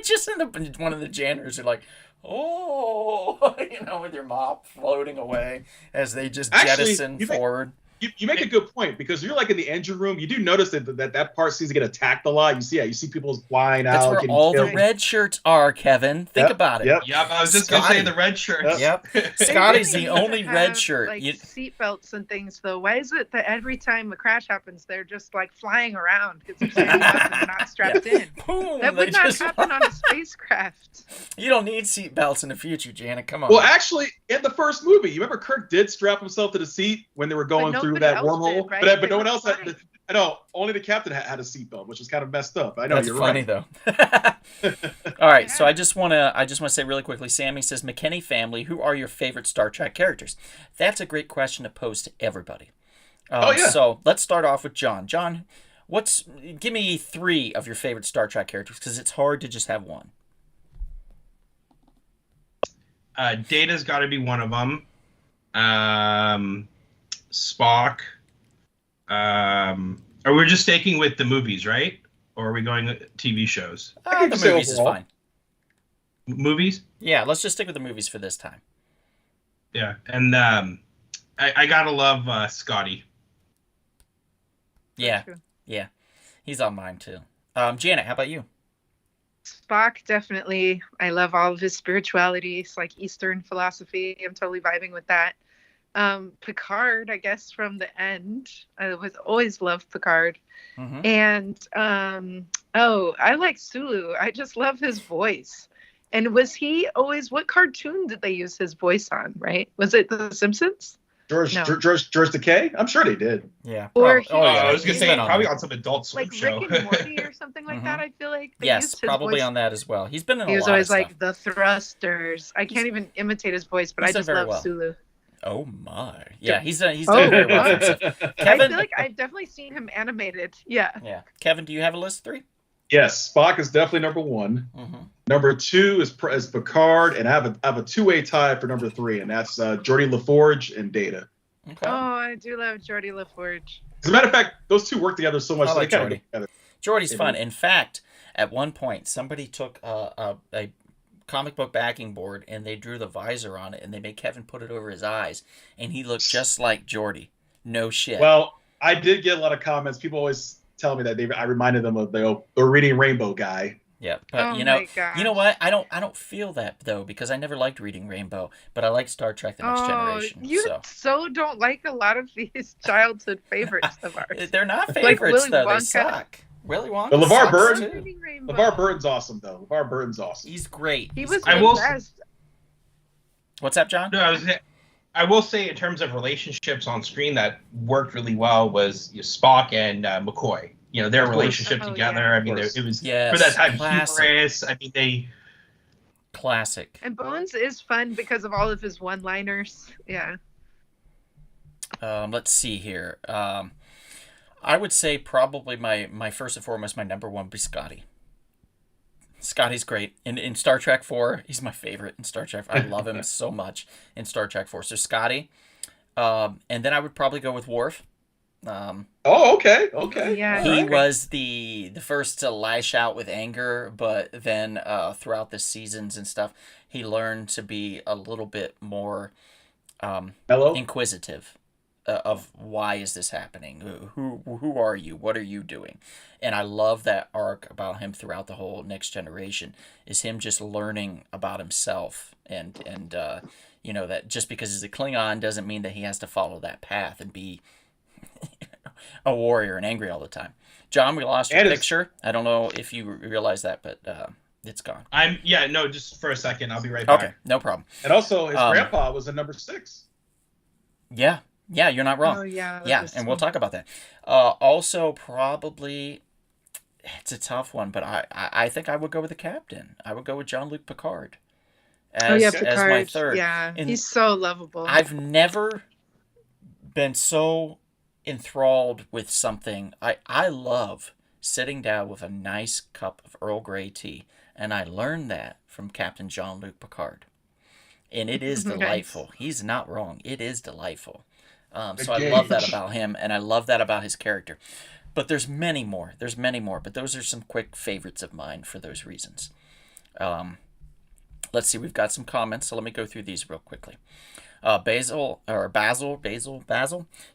just in one of the janitors are like, oh, with your mop floating away as they just Actually, jettison you think- forward. You make a good point because you're like in the engine room. You do notice that part seems to get attacked a lot. You see people flying That's out. where getting all the killed. red shirts are, Kevin. Think Yep, about it. Yep. Yep, I was just going to Scotty. say the red shirts. Yep. They Scotty's really the need to only red have, shirt. Like You- seatbelts and things, though. Why is it that every time a crash happens, they're just like flying around because they're standing up and not strapped in? boom, That they would not just- happen on a spacecraft. You don't need seat belts in the future, Janet. Come on. Well, actually, in the first movie, you remember Kirk did strap himself to the seat when they were going through nobody that else wormhole, did, right? but They no one were else had. fine. I know only the captain had a seatbelt, which is kind of messed up. I know That's you're funny right. though. All right, so Yeah. I just want to say really quickly. Sammy says, McKinney family, who are your favorite Star Trek characters? That's a great question to pose to everybody. Oh, yeah. So let's start off with John. John, give me 3 of your favorite Star Trek characters because it's hard to just have one. Data's got to be one of them. Spock. Or we're just sticking with the movies, right? Or are we going with TV shows? can The say movies is overall. fine. Movies? Yeah, let's just stick with the movies for this time. Yeah. And I got to love Scotty. Yeah, True. yeah, he's on mine too. Janet, how about you? Spock, definitely. I love all of his spirituality. It's like Eastern philosophy. I'm totally vibing with that. Picard, I guess, from the end. I always loved Picard. Mm-hmm. And I like Sulu. I just love his voice. And was he always, what cartoon did they use his voice on, right? Was it The Simpsons? George No. George Takei? I'm sure they did. Yeah. Or prob- he- yeah, I was going he's to say been on probably there. on some Adult Swim Like show. Rick and Morty or something like that, I feel like. They Yes, used his probably voice. on that as well. He's been in a He was lot always of like stuff. the thrusters. I can't even imitate his voice, but I He's done just very love well. Sulu. Oh my. Yeah, he's done Oh, very well. for what? himself. I Kevin. feel like I've definitely seen him animated. Yeah. Yeah, Kevin, do you have a list 3? Yes, Spock is definitely number 1. Mm-hmm. Number 2 is Picard, and I have a 2-way tie for number 3, and that's Geordi LaForge and Data. Okay. Oh, I do love Geordie LaForge. As a matter of fact, those two work together so much. I So like they kind Geordi. of go together. Jordy's It fun. is. In fact, at one point, somebody took a comic book backing board and they drew the visor on it and they made Kevin put it over his eyes, and he looked just like Jordy. No shit. Well, I did get a lot of comments. People always tell me that I reminded them of the Reading Rainbow guy. yeah, but Oh you know my gosh. what? I don't feel that though because I never liked reading Rainbow, but I like Star Trek: The Next Generation. You So don't like a lot of these childhood favorites of ours. they're not Like favorites Willy though. They Wonka. suck. Willy Wonka. The LeVar sucks, Burton? too. Reading Rainbow. LeVar Burton's awesome, though. LeVar Burton's awesome. He's great. He He's was great. the I will- best. What's up, John? No, I will say in terms of relationships on screen that worked really well was Spock and McCoy. Their Of course. relationship Oh, together. yeah. I mean, Of course. it was Yes, for that time classic. humorous. I mean, they. Classic. And Bones is fun because of all of his one-liners. Yeah. Let's see here. I would say probably my first and foremost, my number 1 would be Scotty. Scotty's great. In Star Trek 4, he's my favorite in Star Trek. I love him so much in Star Trek 4. So Scotty, and then I would probably go with Worf. Oh, okay, okay. Yeah. He Alright. was the first to lash out with anger, but then throughout the seasons and stuff, he learned to be a little bit more Hello. inquisitive of why is this happening? Who are you? What are you doing? And I love that arc about him throughout the whole Next Generation is him just learning about himself and you know that just because he's a Klingon doesn't mean that he has to follow that path and be a warrior and angry all the time. John, we lost your And it's- picture. I don't know if you realize that, but it's gone. No, just for a second. I'll be right back. Okay, no problem. And also, his Um, grandpa was a number 6. Yeah, you're not wrong. Oh yeah. that Yeah, was and we'll fun. talk about that. Also, probably, it's a tough one, but I think I would go with the captain. I would go with Jean-Luc Picard Oh yeah, as Picard. my third. Yeah, And he's so lovable. I've never been so enthralled with something. I love sitting down with a nice cup of Earl Grey tea, and I learned that from Captain Jean-Luc Picard. And it is Nice. delightful. He's not wrong. It is delightful. So I Okay. love that about him, and I love that about his character. But there's many more. There's many more. But those are some quick favorites of mine for those reasons. Let's see. We've got some comments, so let me go through these real quickly. Basil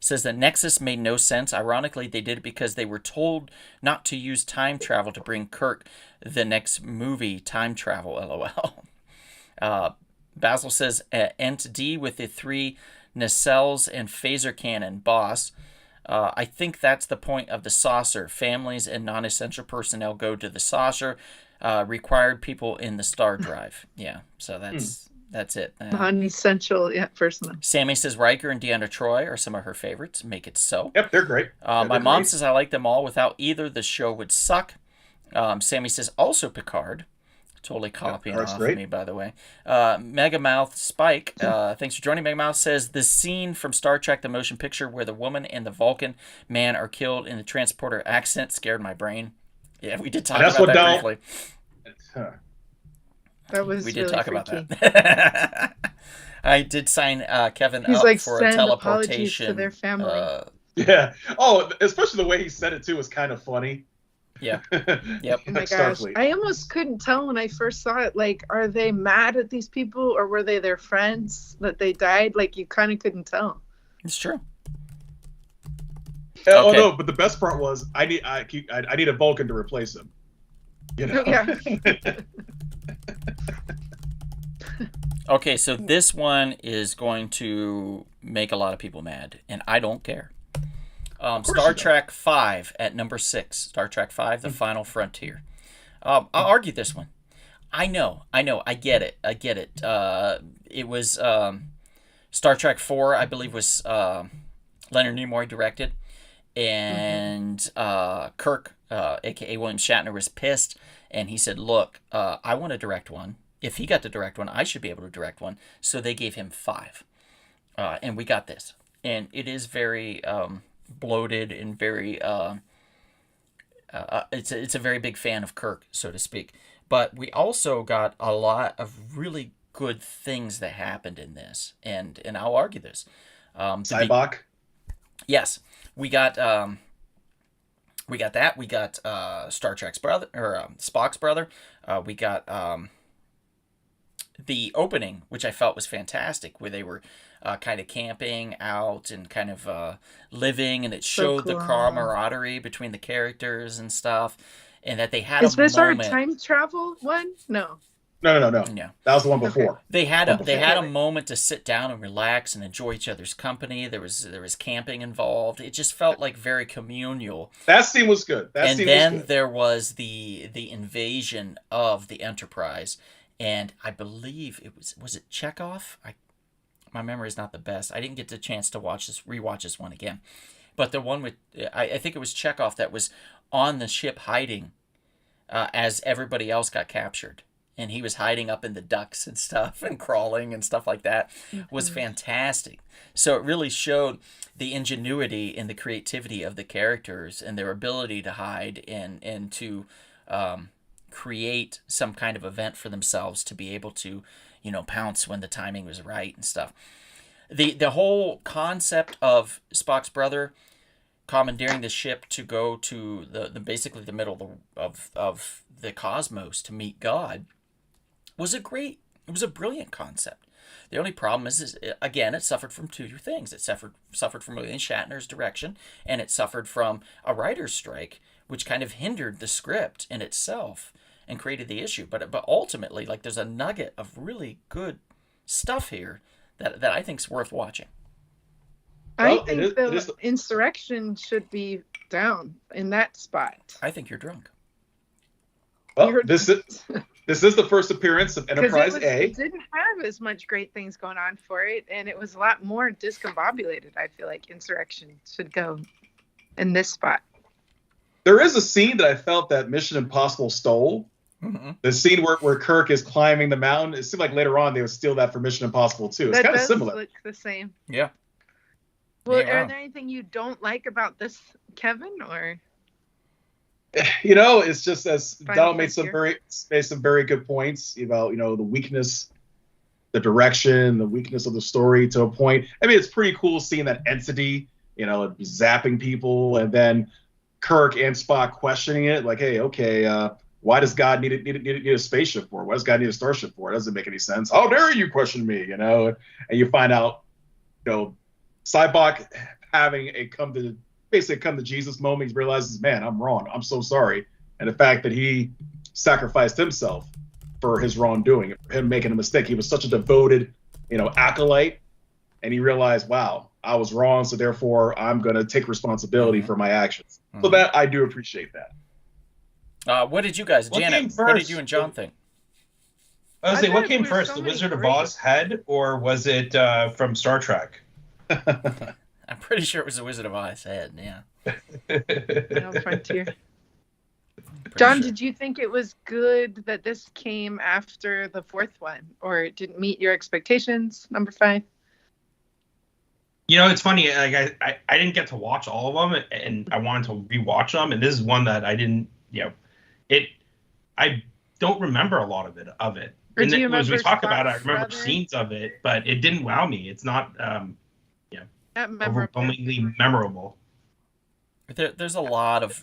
says that Nexus made no sense. Ironically, they did it because they were told not to use time travel to bring Kirk the next movie, Time Travel, LOL. Basil says Ent D with the 3 nacelles and phaser cannon, boss. I think that's the point of the saucer. Families and non-essential personnel go to the saucer. Required people in the star drive. Yeah, so that's it. Non-essential, yeah, personal. Sammy says Riker and Deanna Troi are some of her favorites. Make it so. Yep, they're great. My they're mom great. says I like them all. Without either, the show would suck. Sammy says also Picard. Totally copying Picard's off great. of me, by the way. Megamouth Spike, thanks for joining. Megamouth says the scene from Star Trek: The Motion Picture where the woman and the Vulcan man are killed in the transporter accident scared my brain. Yeah, we did talk That's about what that don't- briefly. Huh. That was We did really talk freaky. about that. I did sign Kevin He's up like, for a send apologies teleportation. to their family. Yeah. Oh, especially the way he said it too was kind of funny. Yeah. Yep. Oh my gosh, Starfleet. I almost couldn't tell when I first saw it. Like, are they mad at these people or were they their friends that they died? Like, you kind of couldn't tell. It's true. Oh Okay. no, but the best part was I need a Vulcan to replace him. You know? Yeah. Okay, so this one is going to make a lot of people mad, and I don't care. course Star you don't. Trek 5 at number 6. Star Trek 5, The Final Frontier. I'll argue this one. I know, I get it. It was Star Trek 4, I believe, was Leonard Nimoy directed, and Kirk, a.k.a. William Shatner, was pissed, and he said, look, I want to direct one. If he got to direct one, I should be able to direct one. So they gave him 5. And we got this. And it is very bloated and very... it's a very big fan of Kirk, so to speak. But we also got a lot of really good things that happened in this. And I'll argue this. Cybok. Yes. We got that. We got Star Trek's brother, or Spock's brother. We got... the opening, which I felt was fantastic, where they were kind of camping out and kind of living, and it showed the cool. camaraderie between the characters and stuff, and that they had Is a this moment. our time travel one? No. No. Yeah, That was the one before. they had a Okay. moment to sit down and relax and enjoy each other's company. There was camping involved. It just felt like very communal. That scene was good. That And scene then was good. there was the invasion of the Enterprise, and I believe was it Chekhov? My memory is not the best. I didn't get the chance to rewatch this one again, but the one with I think it was Chekhov that was on the ship hiding as everybody else got captured, and he was hiding up in the ducts and stuff and crawling and stuff like that. Was fantastic. So it really showed the ingenuity and the creativity of the characters and their ability to hide and to create some kind of event for themselves to be able to, pounce when the timing was right and stuff. The whole concept of Spock's brother commandeering the ship to go to the basically the middle of the cosmos to meet God was a brilliant concept. The only problem is again, it suffered from two things. It suffered from William Shatner's direction, and it suffered from a writer's strike, which kind of hindered the script in itself and created the issue. But ultimately, like, there's a nugget of really good stuff here that I think is worth watching. I think the insurrection should be down in that spot. I think you're drunk. Well, this is the first appearance of Enterprise A. It didn't have as much great things going on for it, and it was a lot more discombobulated. I feel like insurrection should go in this spot. There is a scene that I felt that Mission Impossible stole. Mm-hmm. The scene where Kirk is climbing the mountain. It seemed like later on they would steal that for Mission Impossible too. It's kind of similar. Look the same. Yeah. Well, are there anything you don't like about this, Kevin? Or it's just as Donald made some very good points about the weakness, the direction, the weakness of the story to a point. I mean, it's pretty cool seeing that entity, zapping people, and then Kirk and Spock questioning it, like, hey, okay, why does God need a spaceship for? Why does God need a starship for? It doesn't make any sense. How dare you question me? And you find out, Cyborg having a come to Jesus moment. He realizes, man, I'm wrong. I'm so sorry. And the fact that he sacrificed himself for his wrongdoing, for him making a mistake. He was such a devoted, acolyte, and he realized, wow, I was wrong, so therefore I'm going to take responsibility for my actions. So that I do appreciate that. What did you guys, Janet? What did you and John think? I was saying, what came first, the Wizard of Oz head, or was it from Star Trek? I'm pretty sure it was the Wizard of Oz head. Yeah. Frontier. John, did you think it was good that this came after the fourth one, or it didn't meet your expectations? Number 5. It's funny. Like I didn't get to watch all of them, and I wanted to rewatch them. And this is one that I didn't. I don't remember a lot of it. Or do you remember as we talk about it, I remember brother? scenes of it, but it didn't wow me. It's not memorable. overwhelmingly memorable. There's a lot of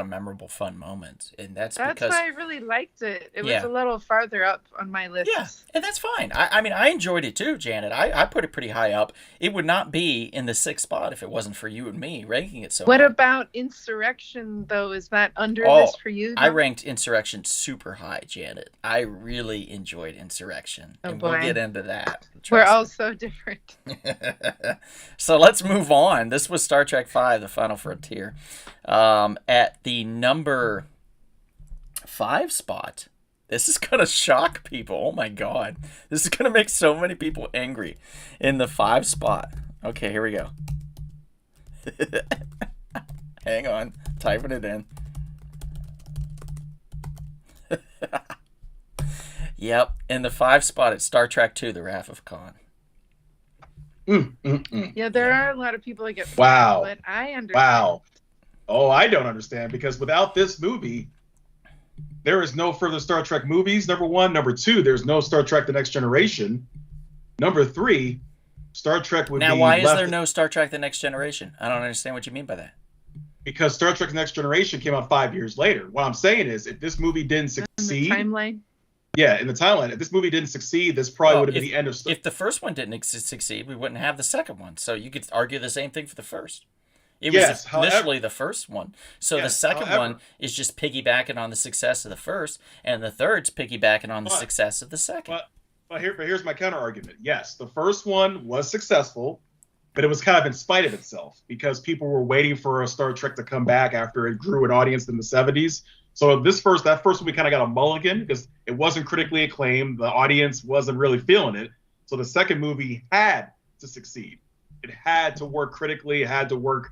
memorable fun moments, and that's because why I really liked it. It was a little farther up on my list. Yeah, and that's fine. I mean, I enjoyed it too, Janet. I put it pretty high up. It would not be in the 6th spot if it wasn't for you and me ranking it so What high. about Insurrection, though? Is that under this for you? I ranked Insurrection super high, Janet. I really enjoyed Insurrection, and we'll get into that. We're all so different. So let's move on. This was Star Trek V, The Final Frontier. At the number 5 spot, this is going to shock people. Oh my God. This is going to make so many people angry. In the 5 spot. Okay, here we go. Hang on. Typing it in. Yep. In the 5 spot, it's Star Trek II, The Wrath of Khan. Yeah, there are a lot of people that get wow. But I understand. Wow. Oh, I don't understand, because without this movie, there is no further Star Trek movies, number 1. Number 2, there's no Star Trek The Next Generation. Number 3, Star Trek would be... Now, why is there no Star Trek The Next Generation? I don't understand what you mean by that. Because Star Trek The Next Generation came out 5 years later. What I'm saying is, if this movie didn't succeed... In the timeline? Yeah, in the timeline. If this movie didn't succeed, this probably would have been the end of... If the first one didn't succeed, we wouldn't have the second one. So you could argue the same thing for the first. It was initially the first one. So the second one is just piggybacking on the success of the first, and the third's piggybacking on the success of the second. But here's my counter argument. Yes, the first one was successful, but it was kind of in spite of itself, because people were waiting for a Star Trek to come back after it grew an audience in the 70s. So that first one, we kind of got a mulligan because it wasn't critically acclaimed. The audience wasn't really feeling it. So the second movie had to succeed. It had to work critically. It had to work,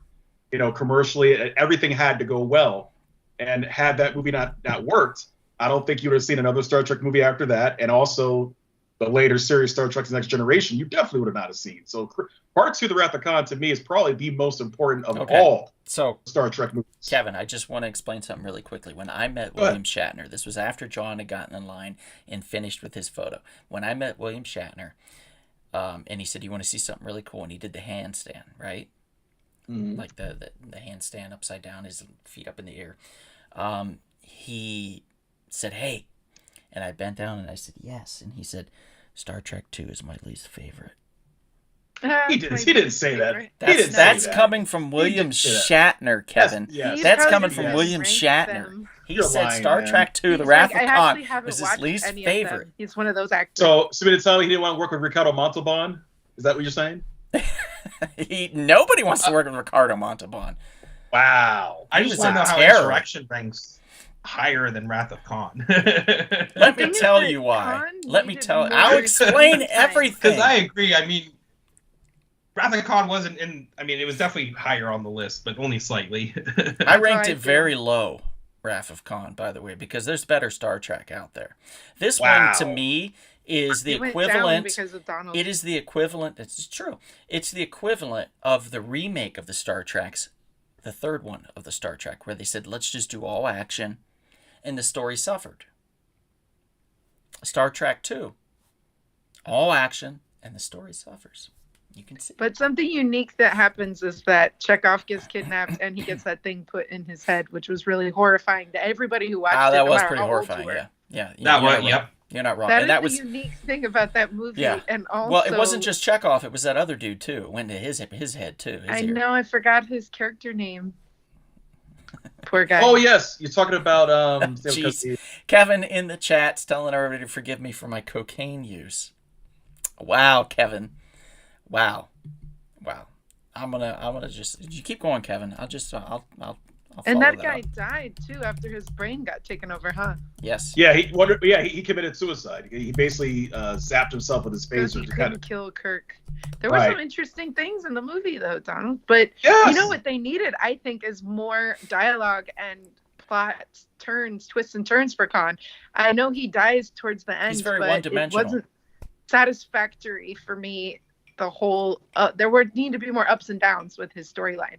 commercially. Everything had to go well. And had that movie not worked, I don't think you would have seen another Star Trek movie after that. And also, the later series Star Trek: The Next Generation, you definitely would have not have seen. So Part 2, The Wrath of Khan, to me is probably the most important of all So, Star Trek movies. Kevin, I just want to explain something really quickly. When I met William Shatner, this was after John had gotten in line and finished with his photo. When I met William Shatner, and he said, "You want to see something really cool?" And he did the handstand, right? Like the handstand upside down, his feet up in the air. He said, "Hey," and I bent down and I said, "Yes," and he said, "Star Trek 2 is my least favorite." He didn't say that. That's coming from William Shatner, Kevin. Yes. That's coming from William Shatner. He You're said lying, Star man. Trek 2, The He's Wrath like, of I Khan actually haven't was his watched least any of favorite. them. He's one of those actors. So to tell me he didn't want to work with Ricardo Montalban? Is that what you're saying? Nobody wants to work with Ricardo Montalban. Wow. I He just was don't know a how terror. Insurrection ranks higher than Wrath of Khan. Let me thing is tell that you why. Khan Let me needed tell. more I'll explain time. everything. Because I agree. I mean, Wrath of Khan wasn't in. I mean, it was definitely higher on the list, but only slightly. I ranked I it feel. very low, Wrath of Khan, by the way, because there's better Star Trek out there. This Wow. one, to me, is the It went down equivalent. because of Donald. It is the equivalent. This is true. It's the equivalent of the remake of the Star Treks, the third one of the Star Trek, where they said, "Let's just do all action," and the story suffered. Star Trek 2, all action, and the story suffers. You can see. But something unique that happens is that Chekhov gets kidnapped and he gets that thing put in his head, which was really horrifying to everybody who watched it. That no was matter pretty how old you horrifying. were. Yeah. That you're was, not wrong. yep. You're not wrong. That And is that was the unique thing about that movie. Yeah. And also, well, it wasn't just Chekhov. It was that other dude too. It went to his head too. His I ear. know I forgot his character name. Poor guy. Oh yes, you're talking about Jeez. Kevin in the chat's telling everybody to forgive me for my cocaine use. Wow, Kevin. Wow. I'm gonna just you keep going, Kevin. I'll and follow that guy up. died too after his brain got taken over, huh? Yes. Yeah, he committed suicide. He basically zapped himself with his Because phaser he to couldn't kind of. kill Kirk. There were Right. some interesting things in the movie though, Donald. But Yes. you know what they needed, I think, is more dialogue and plot twists and turns for Khan. I know he dies towards the end, He's very but one-dimensional. it wasn't satisfactory for me. The whole there would need to be more ups and downs with his storyline.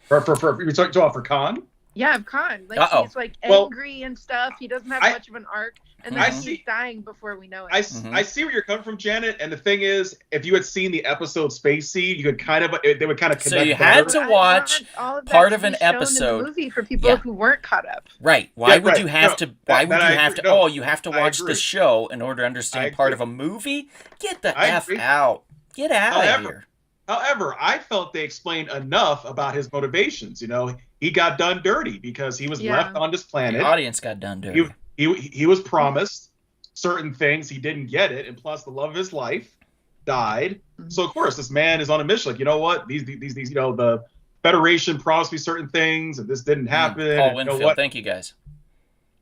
You're talking about for Khan? Yeah, Khan. Like Uh-oh. he's like Well, angry and stuff. He doesn't have I- much of an arc, and I then he's see- dying before we know it. I Mhm. see where you're coming from, Janet. And the thing is, if you had seen the episode Space Seed, you could kind of they would kind of So connect. you had better. to watch all of that part to of be an shown in the episode. movie for people Yeah. who weren't caught up. Right. Why Yeah, would right. you have No, to? Why would that you I have agree. to? No, Oh, you have to I watch agree. the show in order to I understand part agree. of a movie. Get the I f agree. out. Get out of However- here. However, I felt they explained enough about his motivations. You know, he got done dirty because he was Yeah. left on this The planet. audience got done dirty. He was promised certain things, he didn't get it, and plus the love of his life died. Mhm. So of course this man is on a mission. Like, you know what? These you know, the Federation promised me certain things, and this didn't happen. Paul and you know Winfield. what? Thank you guys.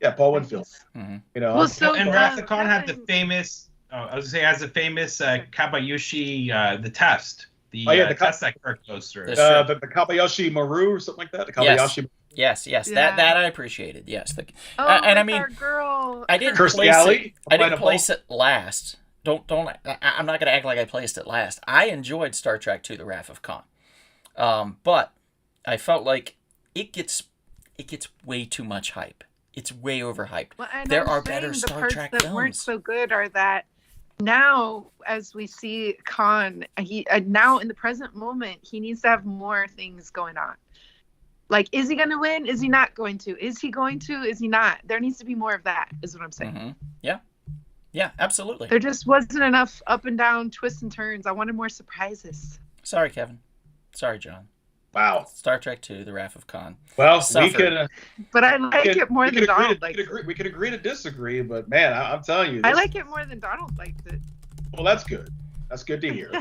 Yeah, Paul Winfield. hmm You know, Well, so and Wrath of Khan had the Kevin- famous. I was gonna say has the famous Kabayushi the test. The, Oh, yeah, the test that Kirk goes through. The- the Kabayashi Maru or something like that. The Kabayashi. Yes. Yeah. That I appreciated. Yes. Oh, and I with mean, our girl. I didn't Kirstie place Alley, it. I didn't playing a place it last. I'm not gonna act like I placed it last. I enjoyed Star Trek II: The Wrath of Khan, but I felt like it gets way too much hype. It's way overhyped. Well, and There I'm are saying better the Star parts Trek that weren't films. so good are that now, as we see Khan, now in the present moment, he needs to have more things going on. Like, is he going to win? Is he not going to? Is he going to? Is he not? There needs to be more of that, is what I'm saying. hmm Yeah, absolutely. There just wasn't enough up and down twists and turns. I wanted more surprises. Sorry, Kevin. Sorry, John. Wow. Star Trek II: The Wrath of Khan. Well, Suffered. we could. But I like it more than Donald liked it. We could agree to disagree, but man, I'm telling you, I this- like it more than Donald liked it. Well, that's good. That's good to hear.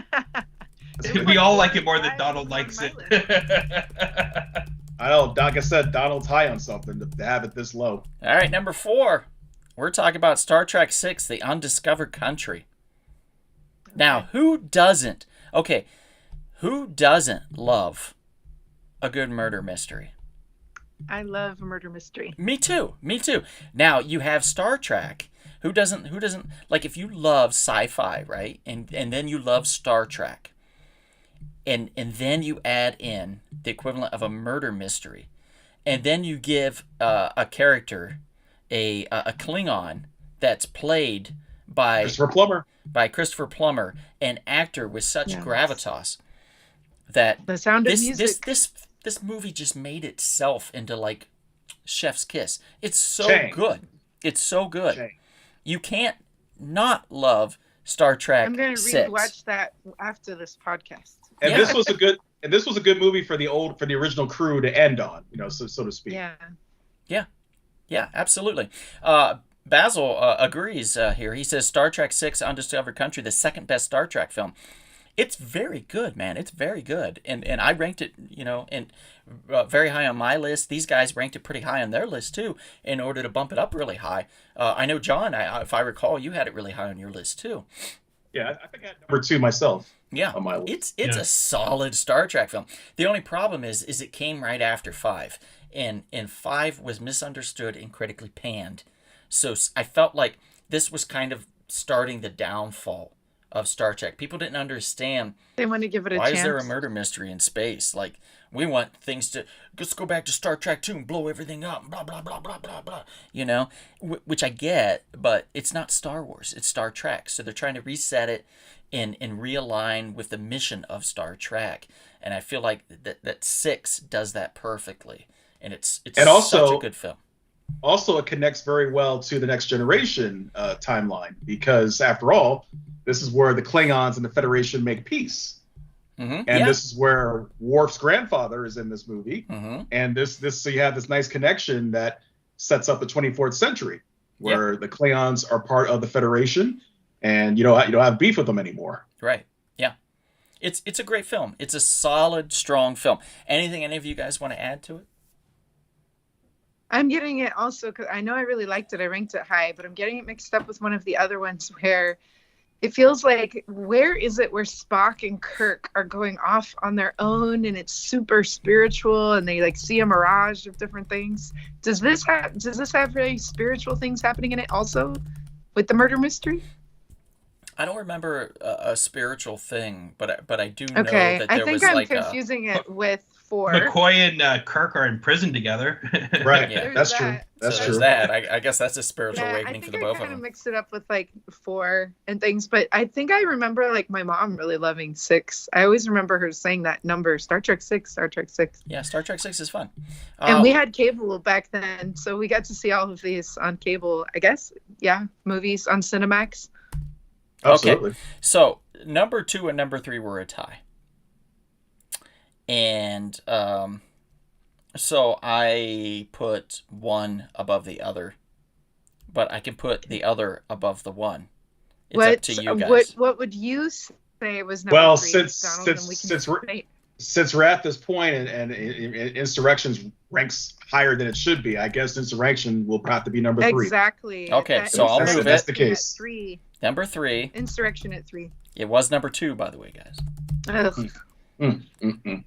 We all like it more than I- Donald on likes my it. I know. Like I said, Donald's high on something to have it this low. All right, number 4. We're talking about Star Trek VI: The Undiscovered Country. Now, who doesn't? Okay, who doesn't love a good murder mystery? I love a murder mystery. Me too. Now, you have Star Trek, Who doesn't like, if you love sci-fi, right? And then you love Star Trek. And then you add in the equivalent of a murder mystery. And then you give a character, a Klingon that's played by Christopher Plummer, an actor with such gravitas that The Sound of Music. This movie just made itself into like chef's kiss. It's so Chang. good. It's so good. Chang. You can't not love Star Trek I'm going to 6. rewatch that after this podcast. And Yeah. this was a good movie for the original crew to end on, so to speak. Yeah. Yeah, absolutely. Basil agrees here. He says Star Trek 6 Undiscovered Country, the second best Star Trek film. It's very good, man. It's very good. And I ranked it, very high on my list. These guys ranked it pretty high on their list, too, in order to bump it up really high. I know, John, if I recall, you had it really high on your list, too. Yeah, I think I had number 2 myself. Yeah, On my list. it's a solid Star Trek film. The only problem is it came right after 5, and 5 was misunderstood and critically panned. So I felt like this was kind of starting the downfall of Star Trek. People didn't understand They want to give it a why chance. is there a murder mystery in space. Like, we want things to let's go back to Star Trek 2 and blow everything up. Blah blah blah blah blah blah. Which I get, but it's not Star Wars. It's Star Trek. So they're trying to reset it and realign with the mission of Star Trek. And I feel like that 6 does that perfectly. And it's also, such a good film. Also, it connects very well to the Next Generation timeline, because after all, this is where the Klingons and the Federation make peace. Mm-hmm. And this is where Worf's grandfather is in this movie. Mm-hmm. And so you have this nice connection that sets up the 24th century, where the Klingons are part of the Federation, and you don't have beef with them anymore. Right. Yeah. It's a great film. It's a solid, strong film. Anything any of you guys want to add to it? I'm getting it also because I know I really liked it. I ranked it high, but I'm getting it mixed up with one of the other ones where it feels like, where is it where Spock and Kirk are going off on their own, and it's super spiritual, and they like see a mirage of different things. Does this have very spiritual things happening in it also with the murder mystery? I don't remember a spiritual thing, but I do know Okay, that I there was think I'm like confusing it with 4. McCoy and Kirk are in prison together. Right. Yeah. There's That's that. true. That's so true. there's that. I guess that's a spiritual Yeah, I awakening think for the I both of kind of them. mixed it up with like 4 and things, but I think I remember like my mom really loving 6. I always remember her saying that number, Star Trek 6, Star Trek 6. Yeah, Star Trek 6 is fun. And we had cable back then, so we got to see all of these on cable, I guess. Yeah, movies on Cinemax. Absolutely. So number 2 and number 3 were a tie. And so I put one above the other, but I can put the other above the one. It's up to you guys. What would you say was number Well, 3, since Donald, since and we can since we're debate. since we're at this point and Insurrections ranks higher than it should be, I guess Insurrection will have to be number 3. Exactly. Okay, That so I'll Insurrection move That's the at case. 3. Number 3. Insurrection at 3. It was number 2, by the way, guys. Ugh. Mm-mm.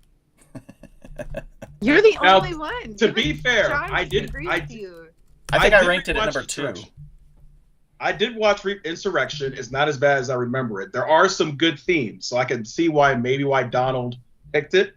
You're the Now, only one. to Even be fair, John I doesn't did- agree I with did- you. I think I did ranked it at rewatch number 2. Insurrection. I did watch Insurrection. It's not as bad as I remember it. There are some good themes, so I can see why Donald picked it.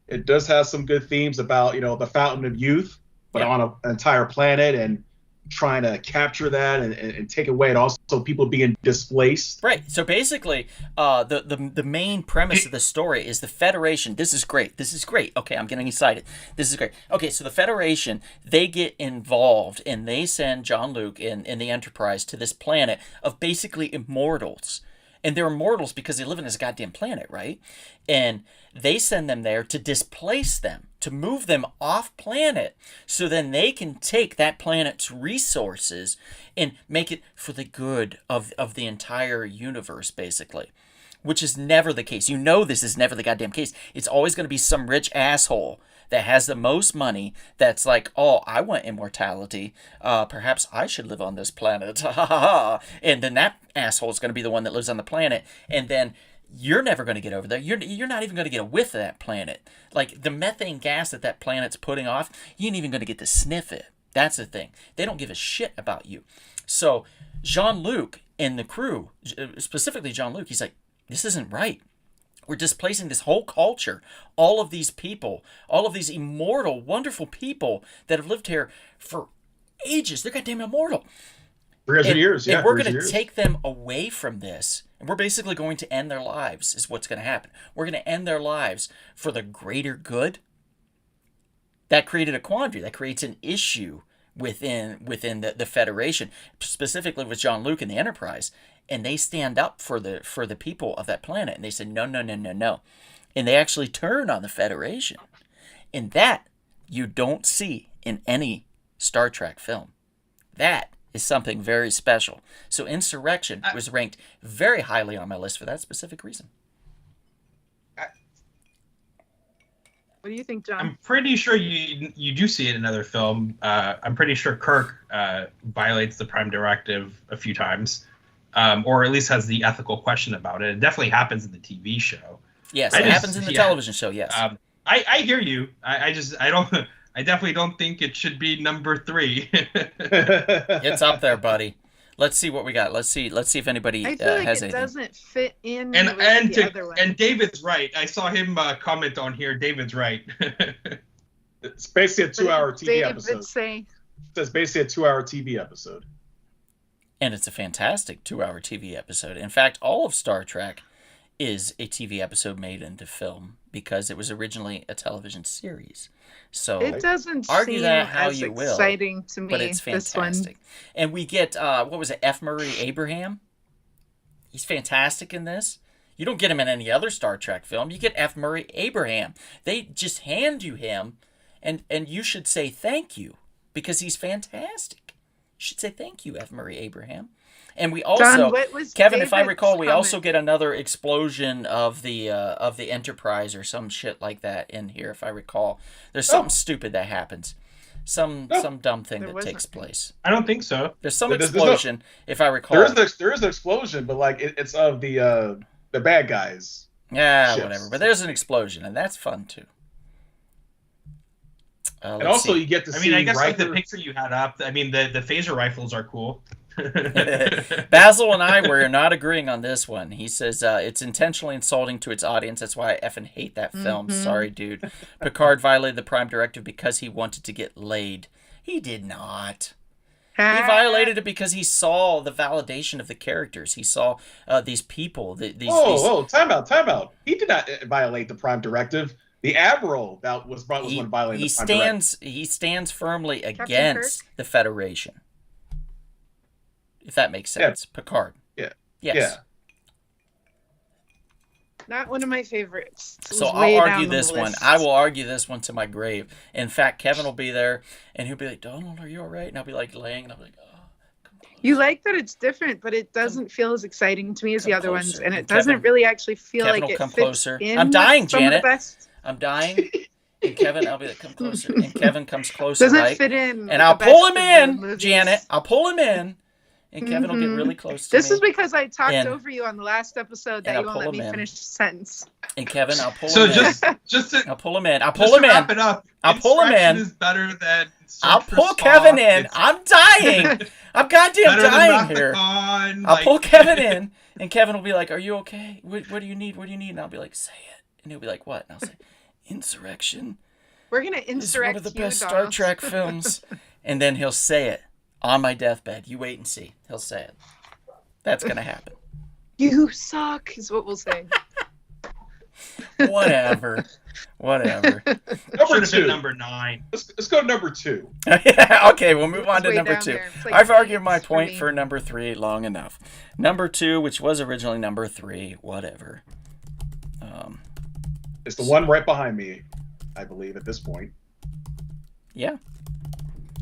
It does have some good themes about the fountain of youth, but on an entire planet, and trying to capture that and take away, and also people being displaced. Right. So basically, the main premise of the story is the Federation. This is great. This is great. Okay, I'm getting excited. This is great. Okay, so the Federation, they get involved and they send Jean-Luc and the Enterprise to this planet of basically immortals. And they're immortals because they live in this goddamn planet, right? And they send them there to displace them, to move them off planet, so then they can take that planet's resources and make it for the good of the entire universe, basically. Which is never the case. This is never the goddamn case. It's always going to be some rich asshole that has the most money that's like, oh, I want immortality. Perhaps I should live on this planet. And then that asshole is going to be the one that lives on the planet. And then you're never going to get over there. You're not even going to get a whiff of that planet. Like the methane gas that planet's putting off, you ain't even going to get to sniff it. That's the thing. They don't give a shit about you. So Jean-Luc and the crew, specifically Jean-Luc, he's like, this isn't right. We're displacing this whole culture, all of these people, all of these immortal, wonderful people that have lived here for ages. They're goddamn immortal. 300 years, yeah. And we're going to take them away from this. And we're basically going to end their lives, is what's going to happen. We're going to end their lives for the greater good. That created a quandary. That creates an issue within the Federation, specifically with Jean-Luc and the Enterprise. And they stand up for the people of that planet. And they say, no, no, no, no, no. And they actually turn on the Federation. And that you don't see in any Star Trek film. That is something very special. So Insurrection was ranked very highly on my list for that specific reason. What do you think, John? I'm pretty sure you do see it in another film. I'm pretty sure Kirk violates the Prime Directive a few times, or at least has the ethical question about it. It definitely happens in the TV show. Yes, it happens in the television show. Yes, I hear you. I definitely don't think it should be number 3. It's up there, buddy. Let's see what we got. Let's see if anybody I feel like has it anything. doesn't fit in And with the other one. and David's right. I saw him comment on here. David's right. It's basically a 2-hour TV David episode. say, It's basically a 2-hour TV episode. And it's a fantastic 2-hour TV episode. In fact, all of Star Trek is a TV episode made into film because it was originally a television series. So it doesn't argue seem that how as you will, exciting to me. but it's This one. fantastic. And we get what was it, F. Murray Abraham? He's fantastic in this. You don't get him in any other Star Trek film. You get F. Murray Abraham. They just hand you him, and you should say thank you because he's fantastic. You should say thank you, F. Murray Abraham. And we also, John, what was Kevin, if I David's recall, we also comment? get another explosion of the Enterprise or some shit like that in here. If I recall, there's something stupid that happens, some dumb thing There that wasn't. takes place. I don't think so. There's some There's no- explosion, if I recall. There is an explosion, but like it's of the bad guys. Yeah, ships. whatever. But there's an explosion, and that's fun too. And also, you get to see. I guess like the Riker- picture you had up. I mean, the phaser rifles are cool. Basil and I were not agreeing on this one. He says it's intentionally insulting to its audience. That's why I effing hate that film. Mhm. Sorry, dude. Picard violated the Prime Directive because he wanted to get laid. He did not. He violated it because he saw the validation of the characters. He saw these people. Time out. He did not violate the Prime Directive. The Admiral that was one violating the Prime Directive. He stands firmly Captain against the Federation. If that makes sense. Picard. Yeah. Yes. Yeah. Not one of my favorites. It So was way I'll down argue the this one. list. I will argue this one to my grave. In fact, Kevin will be there, and he'll be like, Donald, are you all right? And I'll be like laying, and I'll be like, oh, come closer. You like that it's different, but it doesn't feel as exciting to me as the Come other ones, closer. and it And doesn't Kevin- really actually feel Kevin like will it come fits closer. in I'm dying, some of the Janet. best. I'm dying. And Kevin, I'll be like, come closer. And Kevin comes closer, Doesn't right? fit in. And I'll the pull best him of the in, movies. Janet. I'll pull him in. And Kevin will get Mhm. really close to This me. is because I talked And- over you on the last episode that and you I'll won't let pull me him in. finish the sentence. And Kevin, I'll pull So him in. just to I'll pull him in. I'll just pull to him in. wrap it up. I'll pull him Insurrection in. Is better than Search I'll for pull Spock. Kevin in. It's I'm dying. I'm goddamn better than dying Wrath of here. Khan, I'll like- pull Kevin in, and Kevin will be like, "Are you okay? What do you need? What do you need?" And I'll be like, "Say it." And he'll be like, "What?" And I'll say, "Insurrection We're gonna is insurrect one of the you, best Star Donald. Trek films." And then he'll say it on my deathbed. You wait and see. He'll say it. That's gonna happen. You suck, is what we'll say. Whatever. Whatever. Number Should have been 2. number 9. Let's go to number 2. Yeah, okay, we'll move on It's to way number down 2. there. It's like I've argued my eights for point me. for number 3 long enough. Number 2, which was originally number 3, whatever. It's the one right behind me, I believe, at this point. Yeah.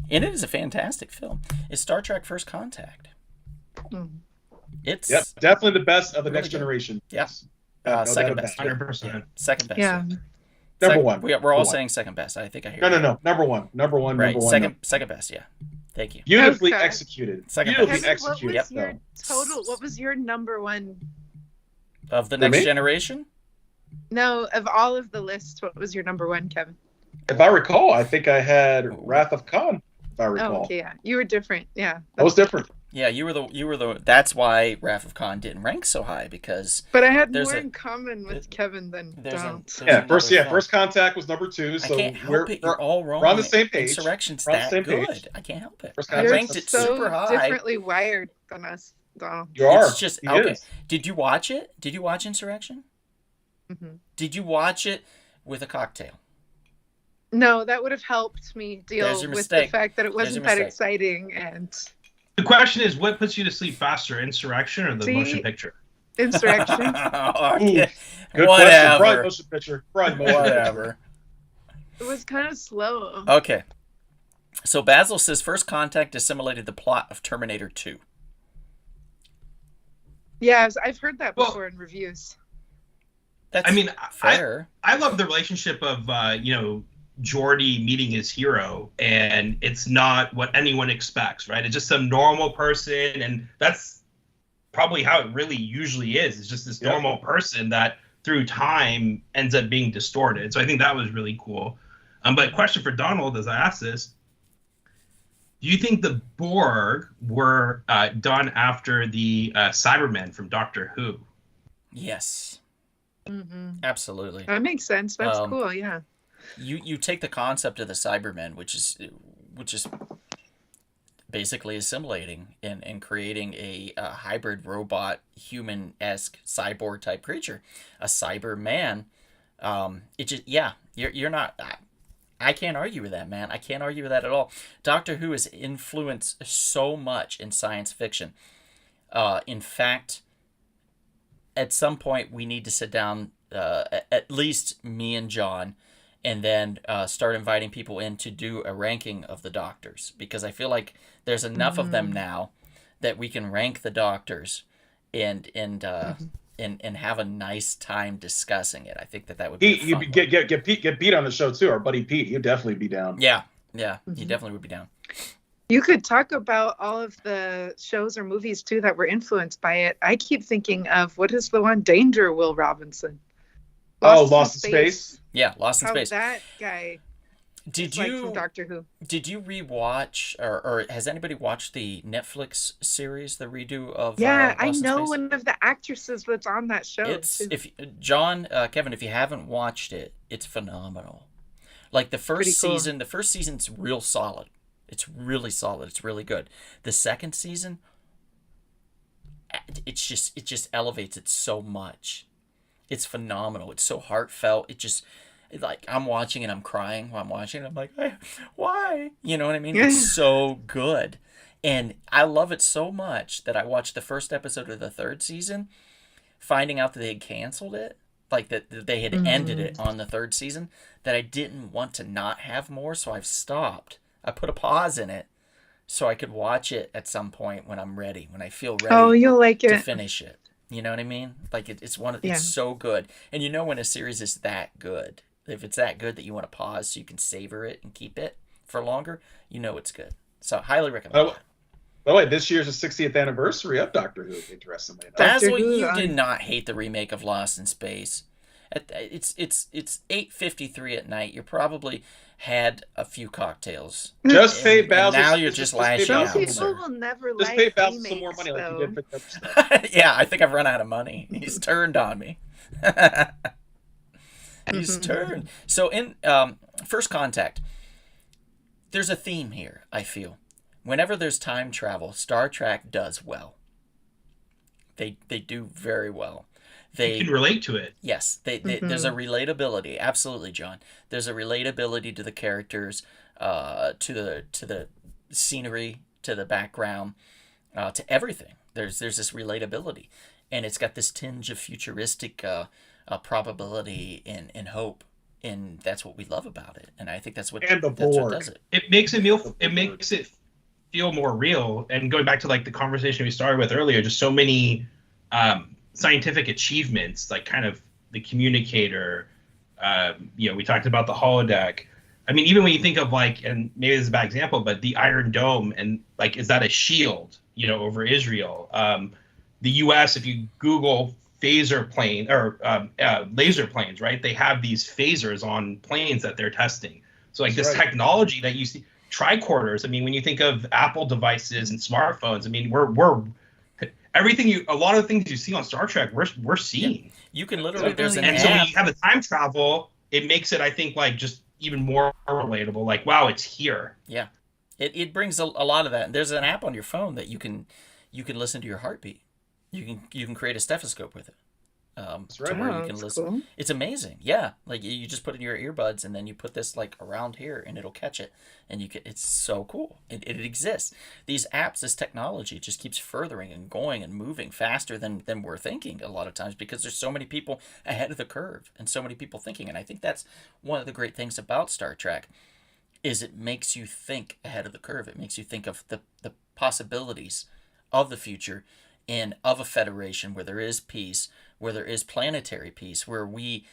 And it is a fantastic film. It's Star Trek First Contact. Mm. It's Yep, definitely the best of the Really Next good. Generation. Yes. No Second doubt best. about it. 100%. second best. Yeah. Number one. We're all Number one. saying second best. I think I hear No, you. Number one. Number one. Right. Number one. Second best, yeah. Thank you. Beautifully Okay. executed. Second Beautifully best. Kevin, what executed. was your film. total? What was your number one? Of the For Next me? Generation? No, of all of the lists, what was your number one, Kevin? If I recall, I think I had Wrath of Khan. If I recall, Oh, okay, yeah. You were different. Yeah. that was different. Yeah, you were the. That's why Wrath of Khan didn't rank so high, because But I had There's more a- in common with Kevin than there's a- Donald. there's Yeah, another film. First Contact was number 2, I so can't help we're it. You're all wrong. we're on the same page. Insurrection's We're on the that same good. page. I can't help it. First I Contact, You're ranked it so super high. differently wired than us, Donald. You are. It's just He okay. is. Did you watch it? Did you watch Insurrection? Hmm. Did you watch it with a cocktail? No, that would have helped me deal There's your with mistake. the fact that it There's wasn't your that mistake. exciting and The question is, what puts you to sleep faster, Insurrection or the See? motion picture? Insurrection. Okay. Good question. Probably Whatever. motion picture. Probably motion picture. Whatever. It was kind of slow. Okay. So Basil says First Contact assimilated the plot of Terminator 2. Yeah, I've heard that Well- before in reviews. That's I mean, fair. I love the relationship of Geordi meeting his hero, and it's not what anyone expects, right? It's just some normal person, and that's probably how it really usually is. It's just this Yeah. normal person that through time ends up being distorted. So I think that was really cool. But question for Donald, as I ask this: do you think the Borg were done after the Cybermen from Doctor Who? Yes. Hmm. Absolutely. That makes sense. That's Um, cool. Yeah. You take the concept of the Cybermen, which is basically assimilating and creating a hybrid robot human-esque cyborg type creature, a Cyberman. It just you're not. I can't argue with that, man. I can't argue with that at all. Doctor Who has influenced so much in science fiction. In fact, at some point we need to sit down, at least me and John, and then start inviting people in to do a ranking of the Doctors, because I feel like there's enough of them now that we can rank the Doctors and have a nice time discussing it. I think that would be Pete, you fun. get Pete on the show too. Our buddy Pete, he'd definitely be down. Yeah, he Mhm. definitely would be down. You could talk about all of the shows or movies too that were influenced by it. I keep thinking of, what is the one? Danger, Will Robinson. Lost in Space. Yeah, Lost in How Space. that guy Did is like you from Doctor Who. did you rewatch or has anybody watched the Netflix series, the redo of Yeah, I Lost in know Space? one of the actresses that's on that show. It's too. if John Kevin, if you haven't watched it, it's phenomenal. Like the Pretty first cool. season, the first season's real solid. It's really solid. It's really good. The second season, it just elevates it so much. It's phenomenal. It's so heartfelt. Like I'm watching and I'm crying while I'm watching. I'm like, why? You know what I mean? It's so good. And I love it so much that I watched the first episode of the third season, finding out that they had canceled it, like that they had ended it on the third season, that I didn't want to not have more, so I've stopped. I put a pause in it so I could watch it at some point when I'm ready, when I feel ready Oh, you'll like to it. finish it. You know what I mean? Like it's Yeah. it's so good. And you know when a series is that good, if it's that good that you want to pause so you can savor it and keep it for longer, you know it's good. So highly recommend it. By the way, this year's the 60th anniversary of Doctor Who, interestingly enough. Basil, Doctor Who, you did not hate the remake of Lost in Space. It's 8:53 at night. You probably had a few cocktails. Just pay And Basil. now you're just lashing Some out. people will never Just like pay Basil remakes, some more money like though. you did for the other stuff. Yeah, I think I've run out of money. He's turned on me. He's turned. So in First Contact, there's a theme here, I feel. Whenever there's time travel, Star Trek does well. They do very well. You can relate to it. Yes, there's a relatability. Absolutely, John. There's a relatability to the characters, to the scenery, to the background, to everything. There's this relatability, and it's got this tinge of futuristic probability and hope, and that's what we love about it. And I think that's what And the that's what Borg. does it. It makes it feel more real. And going back to like the conversation we started with earlier, just so many scientific achievements, like kind of the communicator. We talked about the holodeck. I mean, even when you think of like, and maybe this is a bad example, but the Iron Dome, and like, is that a shield, over Israel? The U.S., if you Google phaser plane or laser planes, right? They have these phasers on planes that they're testing. So like That's this right. technology that you see, tricorders. I mean, when you think of Apple devices and smartphones, I mean, we're everything a lot of the things you see on Star Trek, we're seeing. Yeah. You can literally, there's an and so when app. you have the time travel, it makes it, I think, like just even more relatable. Like, wow, it's here. Yeah. It brings a lot of that. There's an app on your phone that you can listen to your heartbeat. You can create a stethoscope with it. That's right. To where you Oh, can that's listen. cool. It's amazing. Yeah, like you just put in your earbuds and then you put this like around here and it'll catch it, and you can. It's so cool. It exists. These apps, this technology, just keeps furthering and going and moving faster than we're thinking a lot of times, because there's so many people ahead of the curve and so many people thinking. And I think that's one of the great things about Star Trek, is it makes you think ahead of the curve. It makes you think of the possibilities of the future and of a federation where there is peace, where there is planetary peace, where we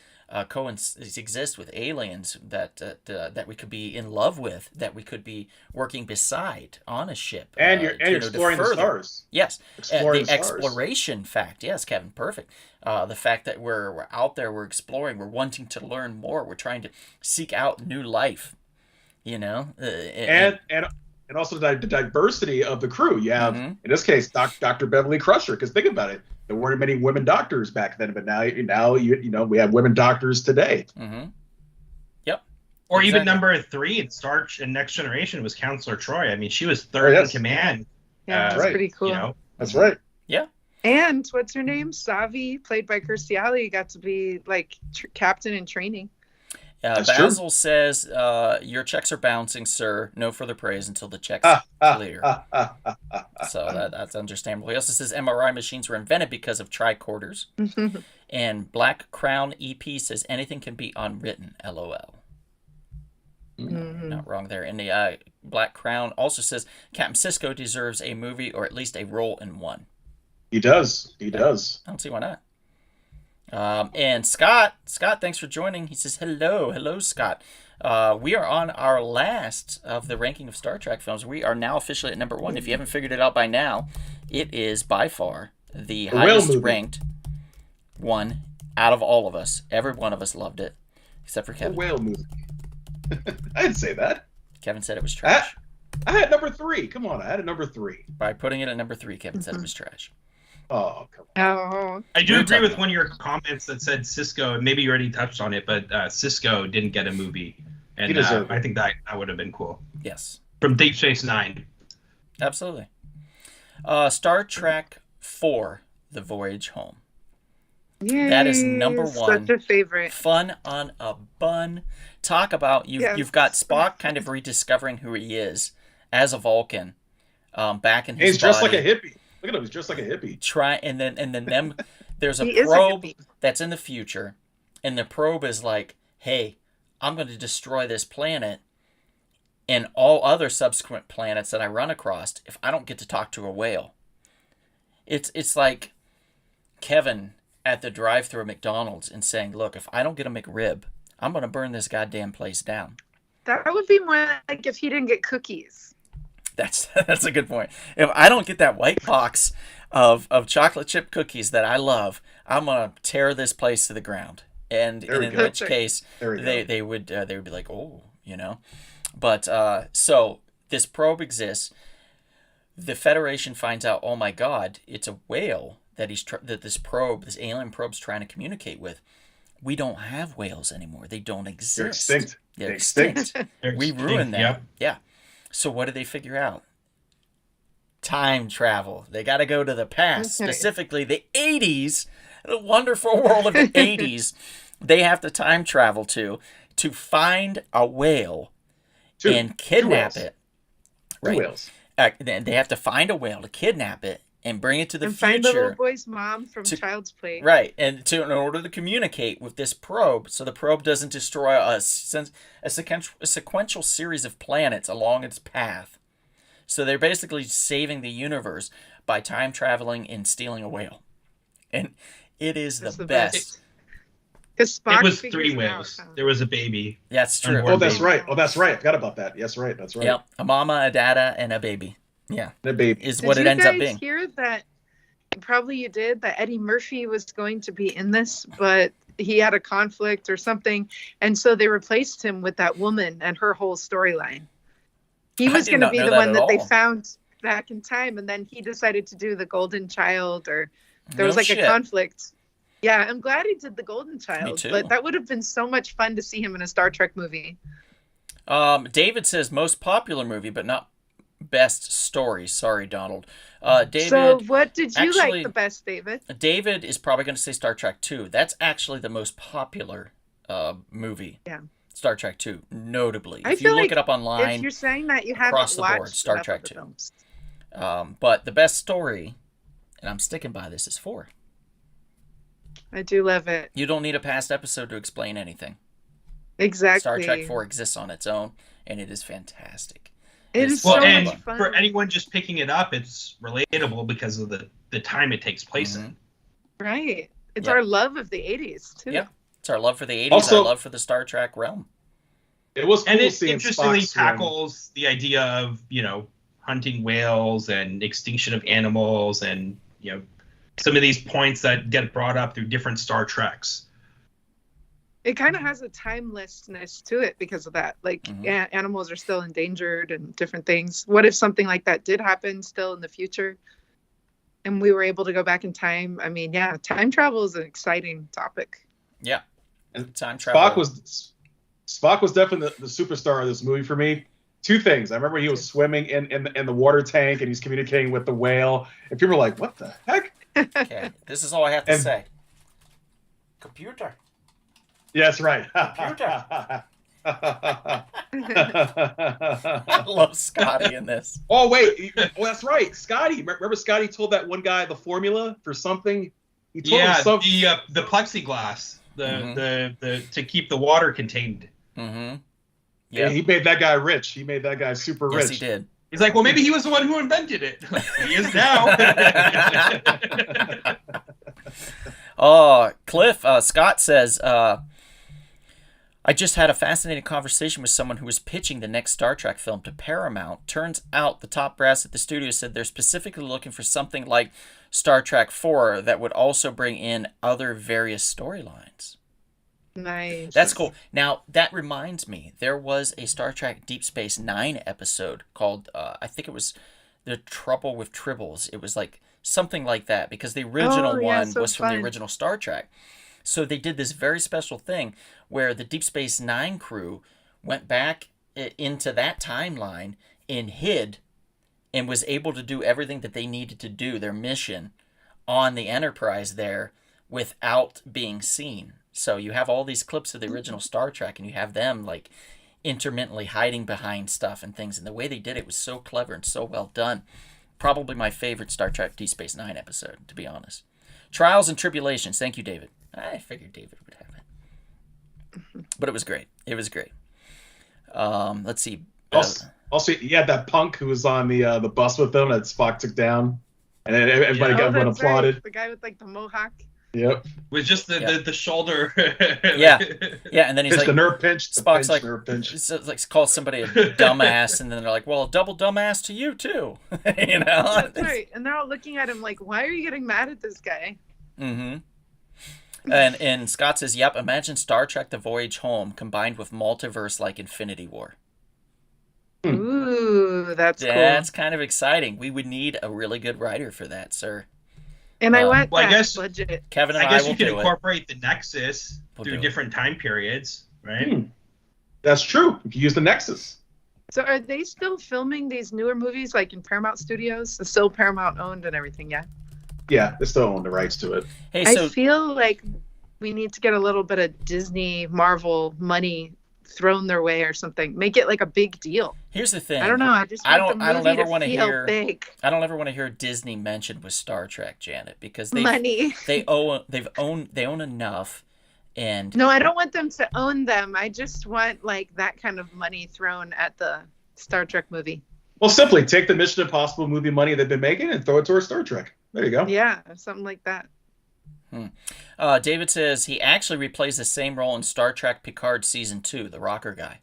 coexist with aliens that we could be in love with, that we could be working beside on a ship. And you're exploring the stars. Yes, Exploring the the stars. exploration fact. Yes, Kevin, perfect. The fact that we're out there, we're exploring, we're wanting to learn more, we're trying to seek out new life. You know, And also the diversity of the crew. You have, Mhm. in this case, Dr. Beverly Crusher. Because think about it, there weren't many women doctors back then, but now we have women doctors today. Mm-hmm. Yep. Or even Exactly. number 3 in Next Generation was Counselor Troy. I mean, she was third yes. in command. Yeah, that's right. pretty cool. You know, That's right. And what's her name? Savi, played by Kirstie Alley, got to be like captain in training. That's true. Basil says, your checks are bouncing, sir. No further praise until the checks clear. So that's understandable. He also says MRI machines were invented because of tricorders. And Black Crown EP says anything can be unwritten. LOL. Not wrong there. And the Black Crown also says Captain Sisko deserves a movie or at least a role in one. He does. He does. I don't see why not. And Scott, thanks for joining. He says, hello, Scott. We are on our last of the ranking of Star Trek films. We are now officially at number 1. If you haven't figured it out by now, it is by far the highest movie. ranked one out of all of us. Every one of us loved it, except for A Kevin. whale movie. I didn't say that. Kevin said it was trash. I had number 3. Come on, I had a number 3. By putting it at number 3, Kevin said it was trash. Oh, come on. Oh, I do You're agree with talking one of your comments that said Cisco. Maybe you already touched on it, but Cisco didn't get a movie, and He deserved I think that would have been cool. Yes, From Deep Space Nine. absolutely. Star Trek 4, The Voyage Home. yay, That is number 1. Such a favorite. Fun on a bun. Talk about Yes. You've got Spock kind of rediscovering who he is as a Vulcan, back in his He's dressed like body. a hippie. Look at him. He's dressed like a hippie. And then them. There's a He is a probe hippie. that's in the future, and the probe is like, "Hey, I'm going to destroy this planet and all other subsequent planets that I run across if I don't get to talk to a whale." It's like Kevin at the drive-thru at McDonald's and saying, "Look, if I don't get a McRib, I'm going to burn this goddamn place down." That would be more like if he didn't get cookies. That's a good point. If I don't get that white box of chocolate chip cookies that I love, I'm gonna tear this place to the ground. And There we in go. which case There we go. they would be like, oh, you know. But so this probe exists. The Federation finds out, oh my God, it's a whale that this alien probe's trying to communicate with. We don't have whales anymore. They don't exist. They're extinct. They're They're extinct. extinct. They're We extinct, ruined them. yep. Yeah. So what do they figure out? Time travel. They got to go to the past, Okay. specifically the 80s, the wonderful world of the 80s. They have to time travel to find a whale and kidnap it. Two Right. whales. Then they have to find a whale to kidnap it and bring it to the And future. find the little boy's mom from To- Child's Play. Right, and in order to communicate with this probe, so the probe doesn't destroy a sequential series of planets along its path. So they're basically saving the universe by time traveling and stealing a whale, and it is That's the best. Because Spock It was figures 3 it whales. out, huh? There was a baby. That's true. Unborn Oh, that's baby. right. Oh, that's right. I forgot about that. Yes, right. That's right. Yep, a mama, a dada, and a baby. Yeah, The baby. is Did what it you ends up guys being. hear that? Probably you did, that Eddie Murphy was going to be in this, but he had a conflict or something, and so they replaced him with that woman and her whole storyline. He I was did going to not be know the that one at that they all. found back in time, and then he decided to do the Golden Child, or there No was like shit. a conflict. Yeah, I'm glad he did the Golden Child, too. but that would have been so much fun to see him in a Star Trek movie. David says most popular movie, but not best story. Sorry, Donald. David. So what did you actually- like the best, David? David is probably going to say Star Trek 2. That's actually the most popular movie. Yeah. Star Trek 2, notably. I If you feel look like it up If online, you're saying that, you haven't across the watched board, Star enough Trek of the 2. films. But the best story, and I'm sticking by this, is 4. I do love it. You don't need a past episode to explain anything. Exactly. Star Trek 4 exists on its own, and it is fantastic. It It's is Well, so and much fun. for anyone just picking it up, it's relatable because of the time it takes place Mhm. in. Right. It's Yeah. our love of the 80s, too. Yeah. It's our love for the 80s, Also- our love for the Star Trek realm. It was cool And it seeing interestingly Spock swim. tackles the idea of, hunting whales and extinction of animals and, some of these points that get brought up through different Star Treks. It kind of has a timelessness to it because of that. Like, Mhm. animals are still endangered and different things. What if something like that did happen still in the future and we were able to go back in time? I mean, yeah, time travel is an exciting topic. Yeah. And Time travel. Spock was definitely the superstar of this movie for me. Two things. I remember he was swimming in the water tank and he's communicating with the whale. And people were like, "What the heck?" Okay, this is all I have to And- say. Computer. Yes, right. Computer. I love Scotty in this. Oh wait, that's right, Scotty. Remember Scotty told that one guy the formula for something. He told him something. the plexiglass, Mhm. the to keep the water contained. Mm-hmm. Yeah, he made that guy rich. He made that guy super Yes, rich. he did. He's like, well, maybe he was the one who invented it. He is now. Oh, Cliff, Scott says, I just had a fascinating conversation with someone who was pitching the next Star Trek film to Paramount. Turns out the top brass at the studio said they're specifically looking for something like Star Trek 4 that would also bring in other various storylines. Nice. That's cool. Now, that reminds me, there was a Star Trek Deep Space Nine episode called, I think it was The Trouble with Tribbles. It was like something like that, because the original Oh, yeah, one so was from the fun. original Star Trek. So they did this very special thing where the Deep Space Nine crew went back into that timeline and hid and was able to do everything that they needed to do, their mission on the Enterprise there, without being seen. So you have all these clips of the original Star Trek, and you have them like intermittently hiding behind stuff and things. And the way they did it was so clever and so well done. Probably my favorite Star Trek Deep Space Nine episode, to be honest. Trials and Tribulations. Thank you, David. I figured David would have it. But it was great. It was great. Let's see. Also, you had that punk who was on the bus with them that Spock took down, and then everybody Yeah. everyone that's applauded. right. The guy with like the mohawk. Yep. With just Yeah. the shoulder. Yeah. Yeah, and then he's It's like, the nerve pinch. The Spock's pinch, like, nerve pinch. it's like calls somebody a dumbass, and then they're like, well, double dumbass to you too. You know? That's right. And they're all looking at him like, why are you getting mad at this guy? Mm-hmm. And Scott says, yep, imagine Star Trek The Voyage Home combined with multiverse like Infinity War. Ooh, that's cool. That's kind of exciting. We would need a really good writer for that, sir. And I want Well, I that guess- budget. Kevin and I I, guess will you can do it. incorporate the Nexus We'll through do it. different time periods, right? Hmm. That's true. You can use the Nexus. So are they still filming these newer movies like in Paramount Studios? It's still Paramount owned and everything, yeah? Yeah, they still own the rights to it. Hey, I so feel like we need to get a little bit of Disney, Marvel money thrown their way or something. Make it like a big deal. here's the thing. I don't know. I just I want don't- the I don't movie ever to wanna feel hear- big. I don't ever want to hear Disney mentioned with Star Trek, Janet, because Money. they own enough, and No, I don't want them to own them. I just want like that kind of money thrown at the Star Trek movie. Well, simply take the Mission Impossible movie money they've been making and throw it towards Star Trek. There you go. Yeah, something like that. David says he actually replays the same role in Star Trek Picard Season 2, the rocker guy,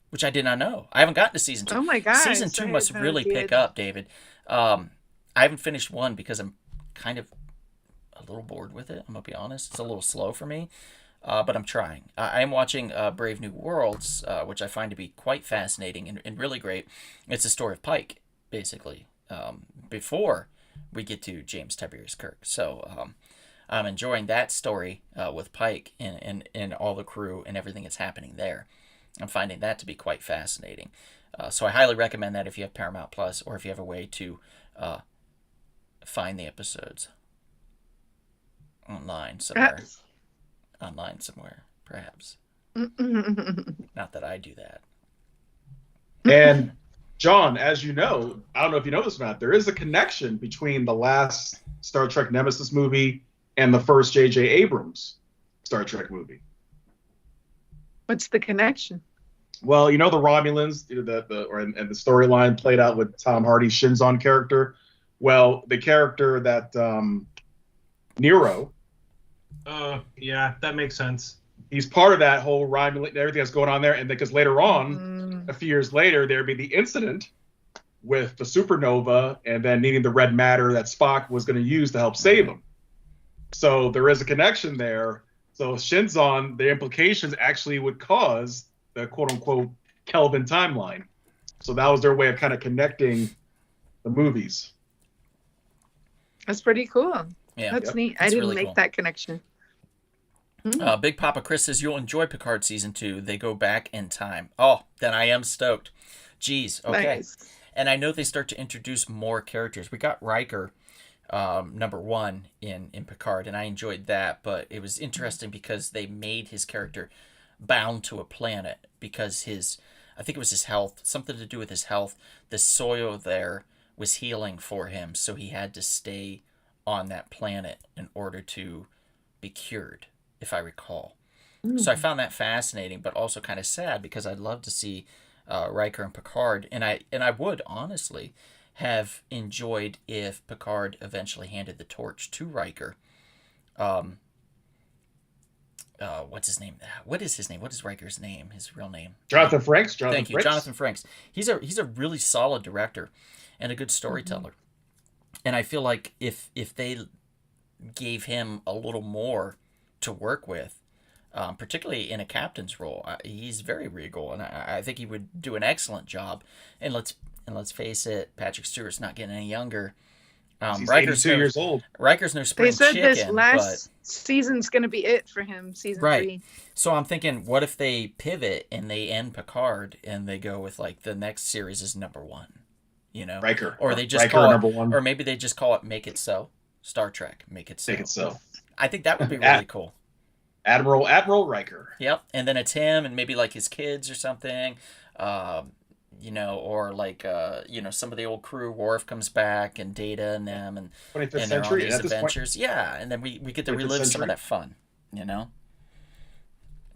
which I did not know. I haven't gotten to Season 2. Oh my gosh. Season 2 I must had no really idea. pick up, David. I haven't finished 1 because I'm kind of a little bored with it. I'm going to be honest. It's a little slow for me. but I'm trying. I am watching Brave New Worlds, which I find to be quite fascinating and really great. It's the story of Pike, basically, before we get to James Tiberius Kirk. So I'm enjoying that story with Pike and all the crew and everything that's happening there. I'm finding that to be quite fascinating. So I highly recommend that if you have Paramount Plus or if you have a way to find the episodes online somewhere. Perhaps. Not that I do that. And John, as you know, I don't know if you know this, Matt, there is a connection between the last Star Trek Nemesis movie and the first J.J. Abrams Star Trek movie. What's the connection? Well, you know the Romulans, and the storyline played out with Tom Hardy's Shinzon character. Well, the character that Nero. Yeah, that makes sense. He's part of that whole Romulan, everything that's going on there, and because later on, a few years later, there'd be the incident with the supernova, and then needing the red matter that Spock was going to use to help save him. So there is a connection there. So Shinzon, the implications actually would cause the quote-unquote Kelvin timeline. So that was their way of kind of connecting the movies. That's pretty cool. Yeah, That's neat. I That's didn't really make cool. that connection. Big Papa Chris says you'll enjoy Picard season 2. They go back in time. Oh, then I am stoked. Geez, okay. Nice. And I know they start to introduce more characters. We got Riker, number 1 in Picard, and I enjoyed that. But it was interesting because they made his character bound to a planet because I think it was his health, something to do with his health. The soil there was healing for him, so he had to stay on that planet in order to be cured, if I recall. So I found that fascinating, but also kind of sad because I'd love to see Riker and Picard, and I would honestly have enjoyed if Picard eventually handed the torch to Riker. What's his name? What is his name? What is Riker's name? His real name? Jonathan Frakes. Thank you, Jonathan Frakes. He's a really solid director and a good storyteller. And I feel like if they gave him a little more to work with, particularly in a captain's role, he's very regal, and I think he would do an excellent job. And let's face it, Patrick Stewart's not getting any younger. He's Riker's 82 years old. Riker's no spring They said chicken, this last season's going to be it for him, season Right. 3. So I'm thinking, what if they pivot and they end Picard and they go with like the next series is number 1, you know, Riker. or they just Riker call it number 1. or maybe they just call it Make It So, Star Trek, Make It So. Make it so. I think that would be really cool. Admiral Riker. Yep, and then it's him and maybe like his kids or something, you know, or like you know, some of the old crew. Worf comes back and Data and them, and 25th they're on century. these At this point, adventures. Yeah, and then we get to 25th relive some century. of that fun, you know.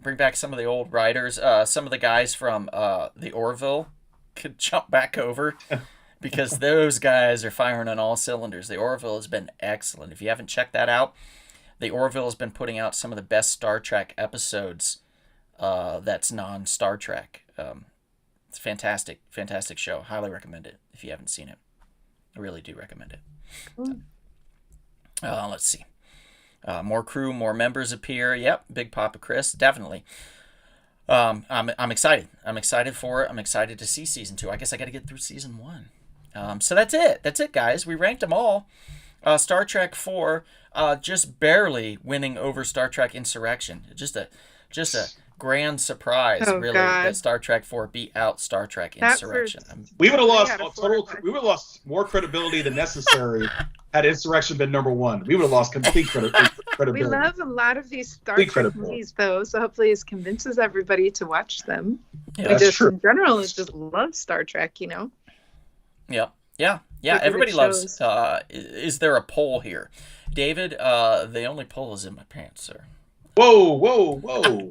Bring back some of the old writers. Some of the guys from the Orville could jump back over because those guys are firing on all cylinders. The Orville has been excellent. If you haven't checked that out, the Orville has been putting out some of the best Star Trek episodes that's non-Star Trek. It's a fantastic show. Highly recommend it if you haven't seen it. I really do recommend it. Let's see. More crew, more members appear. Yep, Big Papa Chris, definitely. I'm excited. I'm excited for it. I'm excited to see season 2. I guess I got to get through season 1. So that's it. That's it, guys. We ranked them all. Star Trek 4, just barely winning over Star Trek Insurrection. Just a grand surprise, really, God. that Star Trek 4 beat out Star Trek That Insurrection. we would have lost out of we would have lost more credibility than necessary had Insurrection been number 1. We would have lost complete credibility. We love a lot of these Star Big Trek credible. movies, though, so hopefully it convinces everybody to watch them. Yeah. We That's just, true. in general, just love Star Trek, you know? Yeah. Look at Everybody the loves. shows. Is there a poll here, David? The only poll is in my pants, sir. Whoa.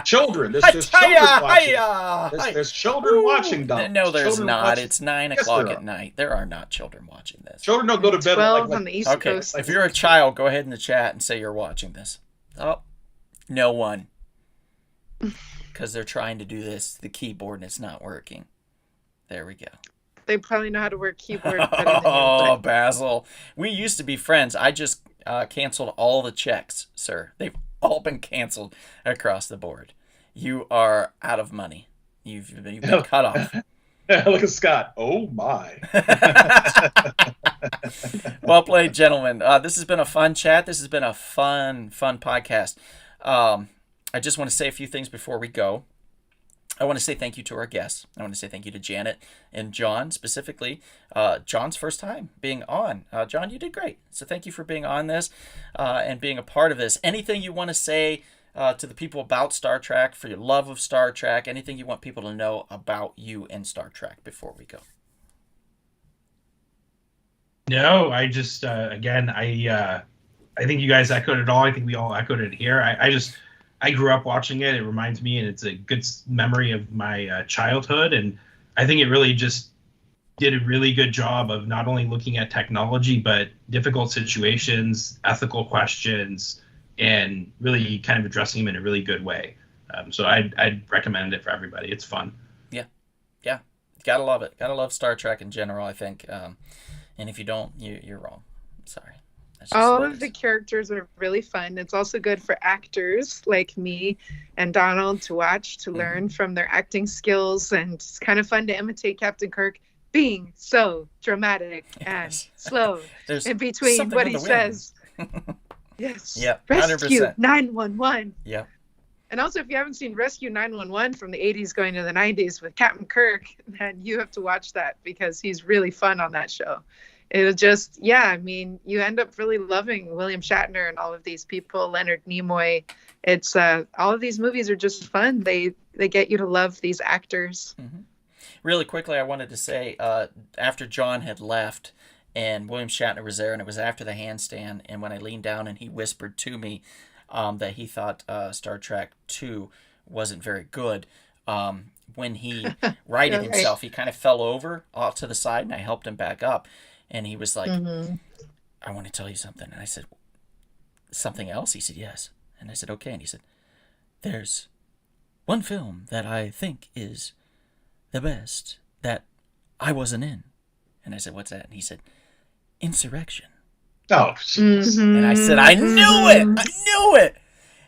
Children. There's children watching. There's children watching, Don. No, there's Children not. watching. It's 9 Yes, o'clock there at are. night. There are not children watching this. Children don't go to bed 12 like on the East Okay, Coast. if you're a child, go ahead in the chat and say you're watching this. Oh, no one. Because they're trying to do this, the keyboard, and it's not working. There we go. They probably know how to work keyboard better than you. Oh, but Basil. We used to be friends. I just canceled all the checks, sir. They've all been canceled across the board. You are out of money. You've been cut off. Look at Scott. Oh my. Well played, gentlemen. This has been a fun chat. This has been a fun podcast. I just want to say a few things before we go. I want to say thank you to our guests. I want to say thank you to Janet and John specifically. John's first time being on. John, you did great. So thank you for being on this and being a part of this. Anything you want to say to the people about Star Trek, for your love of Star Trek, anything you want people to know about you and Star Trek before we go? No, I just again, I think you guys echoed it all. I think we all echoed it here. I grew up watching it. It reminds me, and it's a good memory of my childhood. And I think it really just did a really good job of not only looking at technology, but difficult situations, ethical questions, and really kind of addressing them in a really good way. So I'd recommend it for everybody. It's fun. Yeah. Gotta love it. Gotta love Star Trek in general, I think. And if you don't, you're wrong. I'm sorry. All of the characters are really fun. It's also good for actors like me and Donald to watch, to learn from their acting skills. And it's kind of fun to imitate Captain Kirk being so dramatic and slow in between what he says. Yes. Yeah. Rescue 100%. 911. Yeah. And also, if you haven't seen Rescue 911 from the 80s going to the 90s with Captain Kirk, then you have to watch that because he's really fun on that show. It was just, I mean, you end up really loving William Shatner and all of these people, Leonard Nimoy. It's all of these movies are just fun. They get you to love these actors. Mm-hmm. Really quickly, I wanted to say, after John had left and William Shatner was there, and it was after the handstand, and when I leaned down and he whispered to me that he thought Star Trek II wasn't very good, when he righted himself, he kind of fell over off to the side, and I helped him back up. And he was like, I want to tell you something. And I said, something else? He said, yes. And I said, okay. And he said, there's one film that I think is the best that I wasn't in. And I said, what's that? And he said, Insurrection. Oh, and I said, I knew it. I knew it.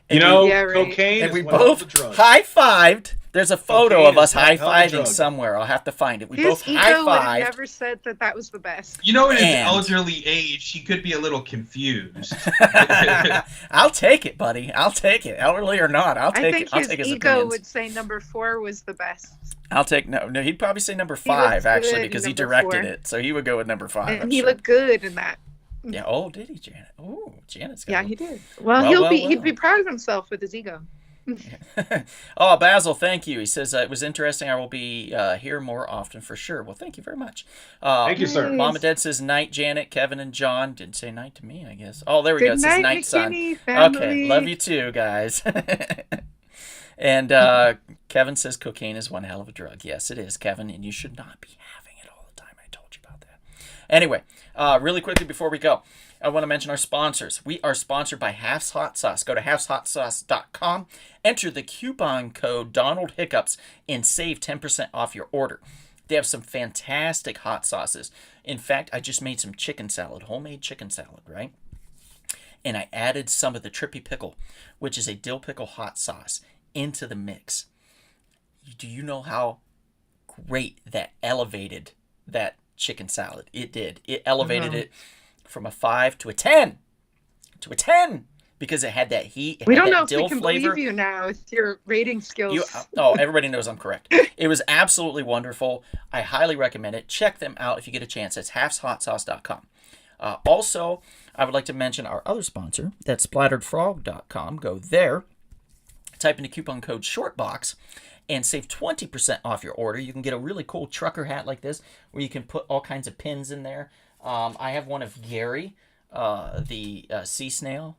And cocaine and is we one both of the drugs. high-fived. There's a photo Cocaine of us is one hell of a high-fiving drug. somewhere. I'll have to find it. We His both ego would have high-fived. never said that was the best. You know, in his And- elderly age, he could be a little confused. I'll take it, buddy. I'll take it. Elderly or not, I'll I take think it. I'll his take his ego opinions. would say number 4 was the best. I'll take no. He'd probably say number He looked 5 actually good because in he number directed 4. it, so he would go with number 5. And I'm he sure. looked good in that. Yeah. Oh, did he, Janet? Oh, Janet's got. Yeah, a- he did. Well, Well, he'd be proud of himself with his ego. Oh, Basil, thank you. He says it was interesting. I will be here more often for sure. Well, thank you very much. Thank you, sir. Mama Dad says night, Janet, Kevin, and John. Didn't say night to me, I guess. Oh, there we go. Good It says night, night, son. McKinney family. Okay, love you too, guys. And Kevin says cocaine is one hell of a drug. Yes, it is, Kevin, and you should not be having it all the time. I told you about that. Anyway, really quickly before we go, I want to mention our sponsors. We are sponsored by Half's Hot Sauce. Go to halfshotsauce.com, enter the coupon code Donald Hiccups, and save 10% off your order. They have some fantastic hot sauces. In fact, I just made some chicken salad, homemade chicken salad, right? And I added some of the Trippy Pickle, which is a dill pickle hot sauce, into the mix. Do you know how great that elevated that chicken salad? It did. It elevated it from a 5 to a 10. To a 10! Because it had that heat. It We had don't that know if we dill can flavor. believe you now with your rating skills. Everybody knows I'm correct. It was absolutely wonderful. I highly recommend it. Check them out if you get a chance. It's halfshotsauce.com. Also, I would like to mention our other sponsor. That's splatteredfrog.com. Go there. Type in the coupon code SHORTBOX and save 20% off your order. You can get a really cool trucker hat like this where you can put all kinds of pins in there. I have one of Gary, the sea snail,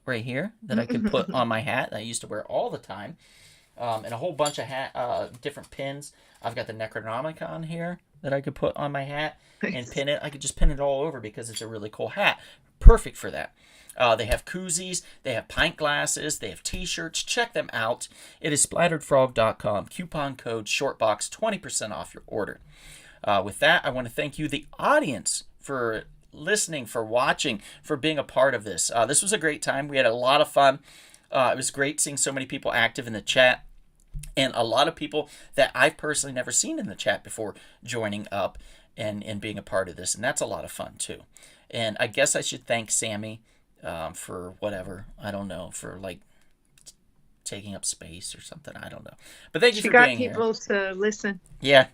right here that I can put on my hat that I used to wear all the time. And a whole bunch of different pins. I've got the Necronomicon here that I could put on my hat and pin it. I could just pin it all over because it's a really cool hat. Perfect for that. They have koozies, they have pint glasses, they have t-shirts. Check them out. It is splatteredfrog.com. Coupon code SHORTBOX, 20% off your order. With that, I want to thank you, the audience, for listening, for watching, for being a part of this. This was a great time. We had a lot of fun. It was great seeing so many people active in the chat, and a lot of people that I've personally never seen in the chat before joining up and being a part of this, and that's a lot of fun too. And I guess I should thank Sammy for whatever, I don't know, for like taking up space or something, I don't know. But thank you for being here. She got people to listen. Yeah.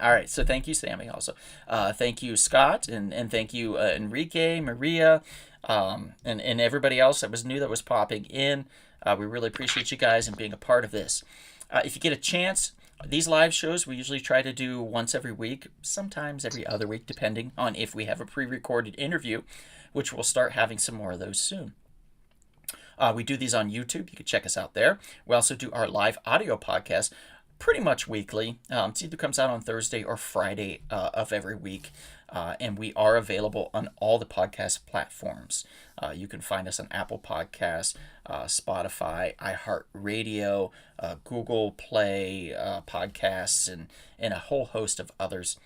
All right, so thank you, Sammy, also. Thank you, Scott, and thank you, Enrique, Maria, and everybody else that was new that was popping in. We really appreciate you guys and being a part of this. If you get a chance, these live shows we usually try to do once every week, sometimes every other week, depending on if we have a pre-recorded interview, which we'll start having some more of those soon. We do these on YouTube. You can check us out there. We also do our live audio podcast pretty much weekly. It either comes out on Thursday or Friday of every week. And we are available on all the podcast platforms. You can find us on Apple Podcasts, Spotify, iHeartRadio, Google Play Podcasts, and a whole host of others.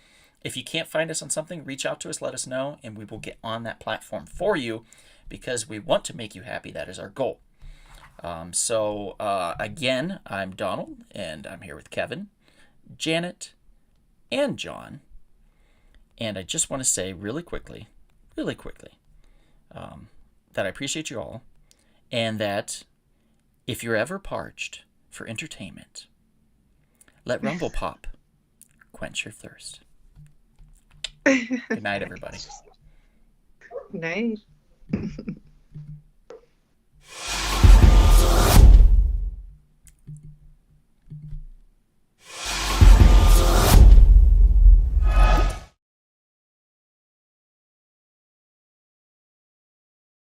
If you can't find us on something, reach out to us, let us know, and we will get on that platform for you because we want to make you happy. That is our goal. Again, I'm Donald, and I'm here with Kevin, Janet, and John. And I just want to say really quickly, that I appreciate you all, and that if you're ever parched for entertainment, let Rumble Pop quench your thirst. Good night, everybody. Night.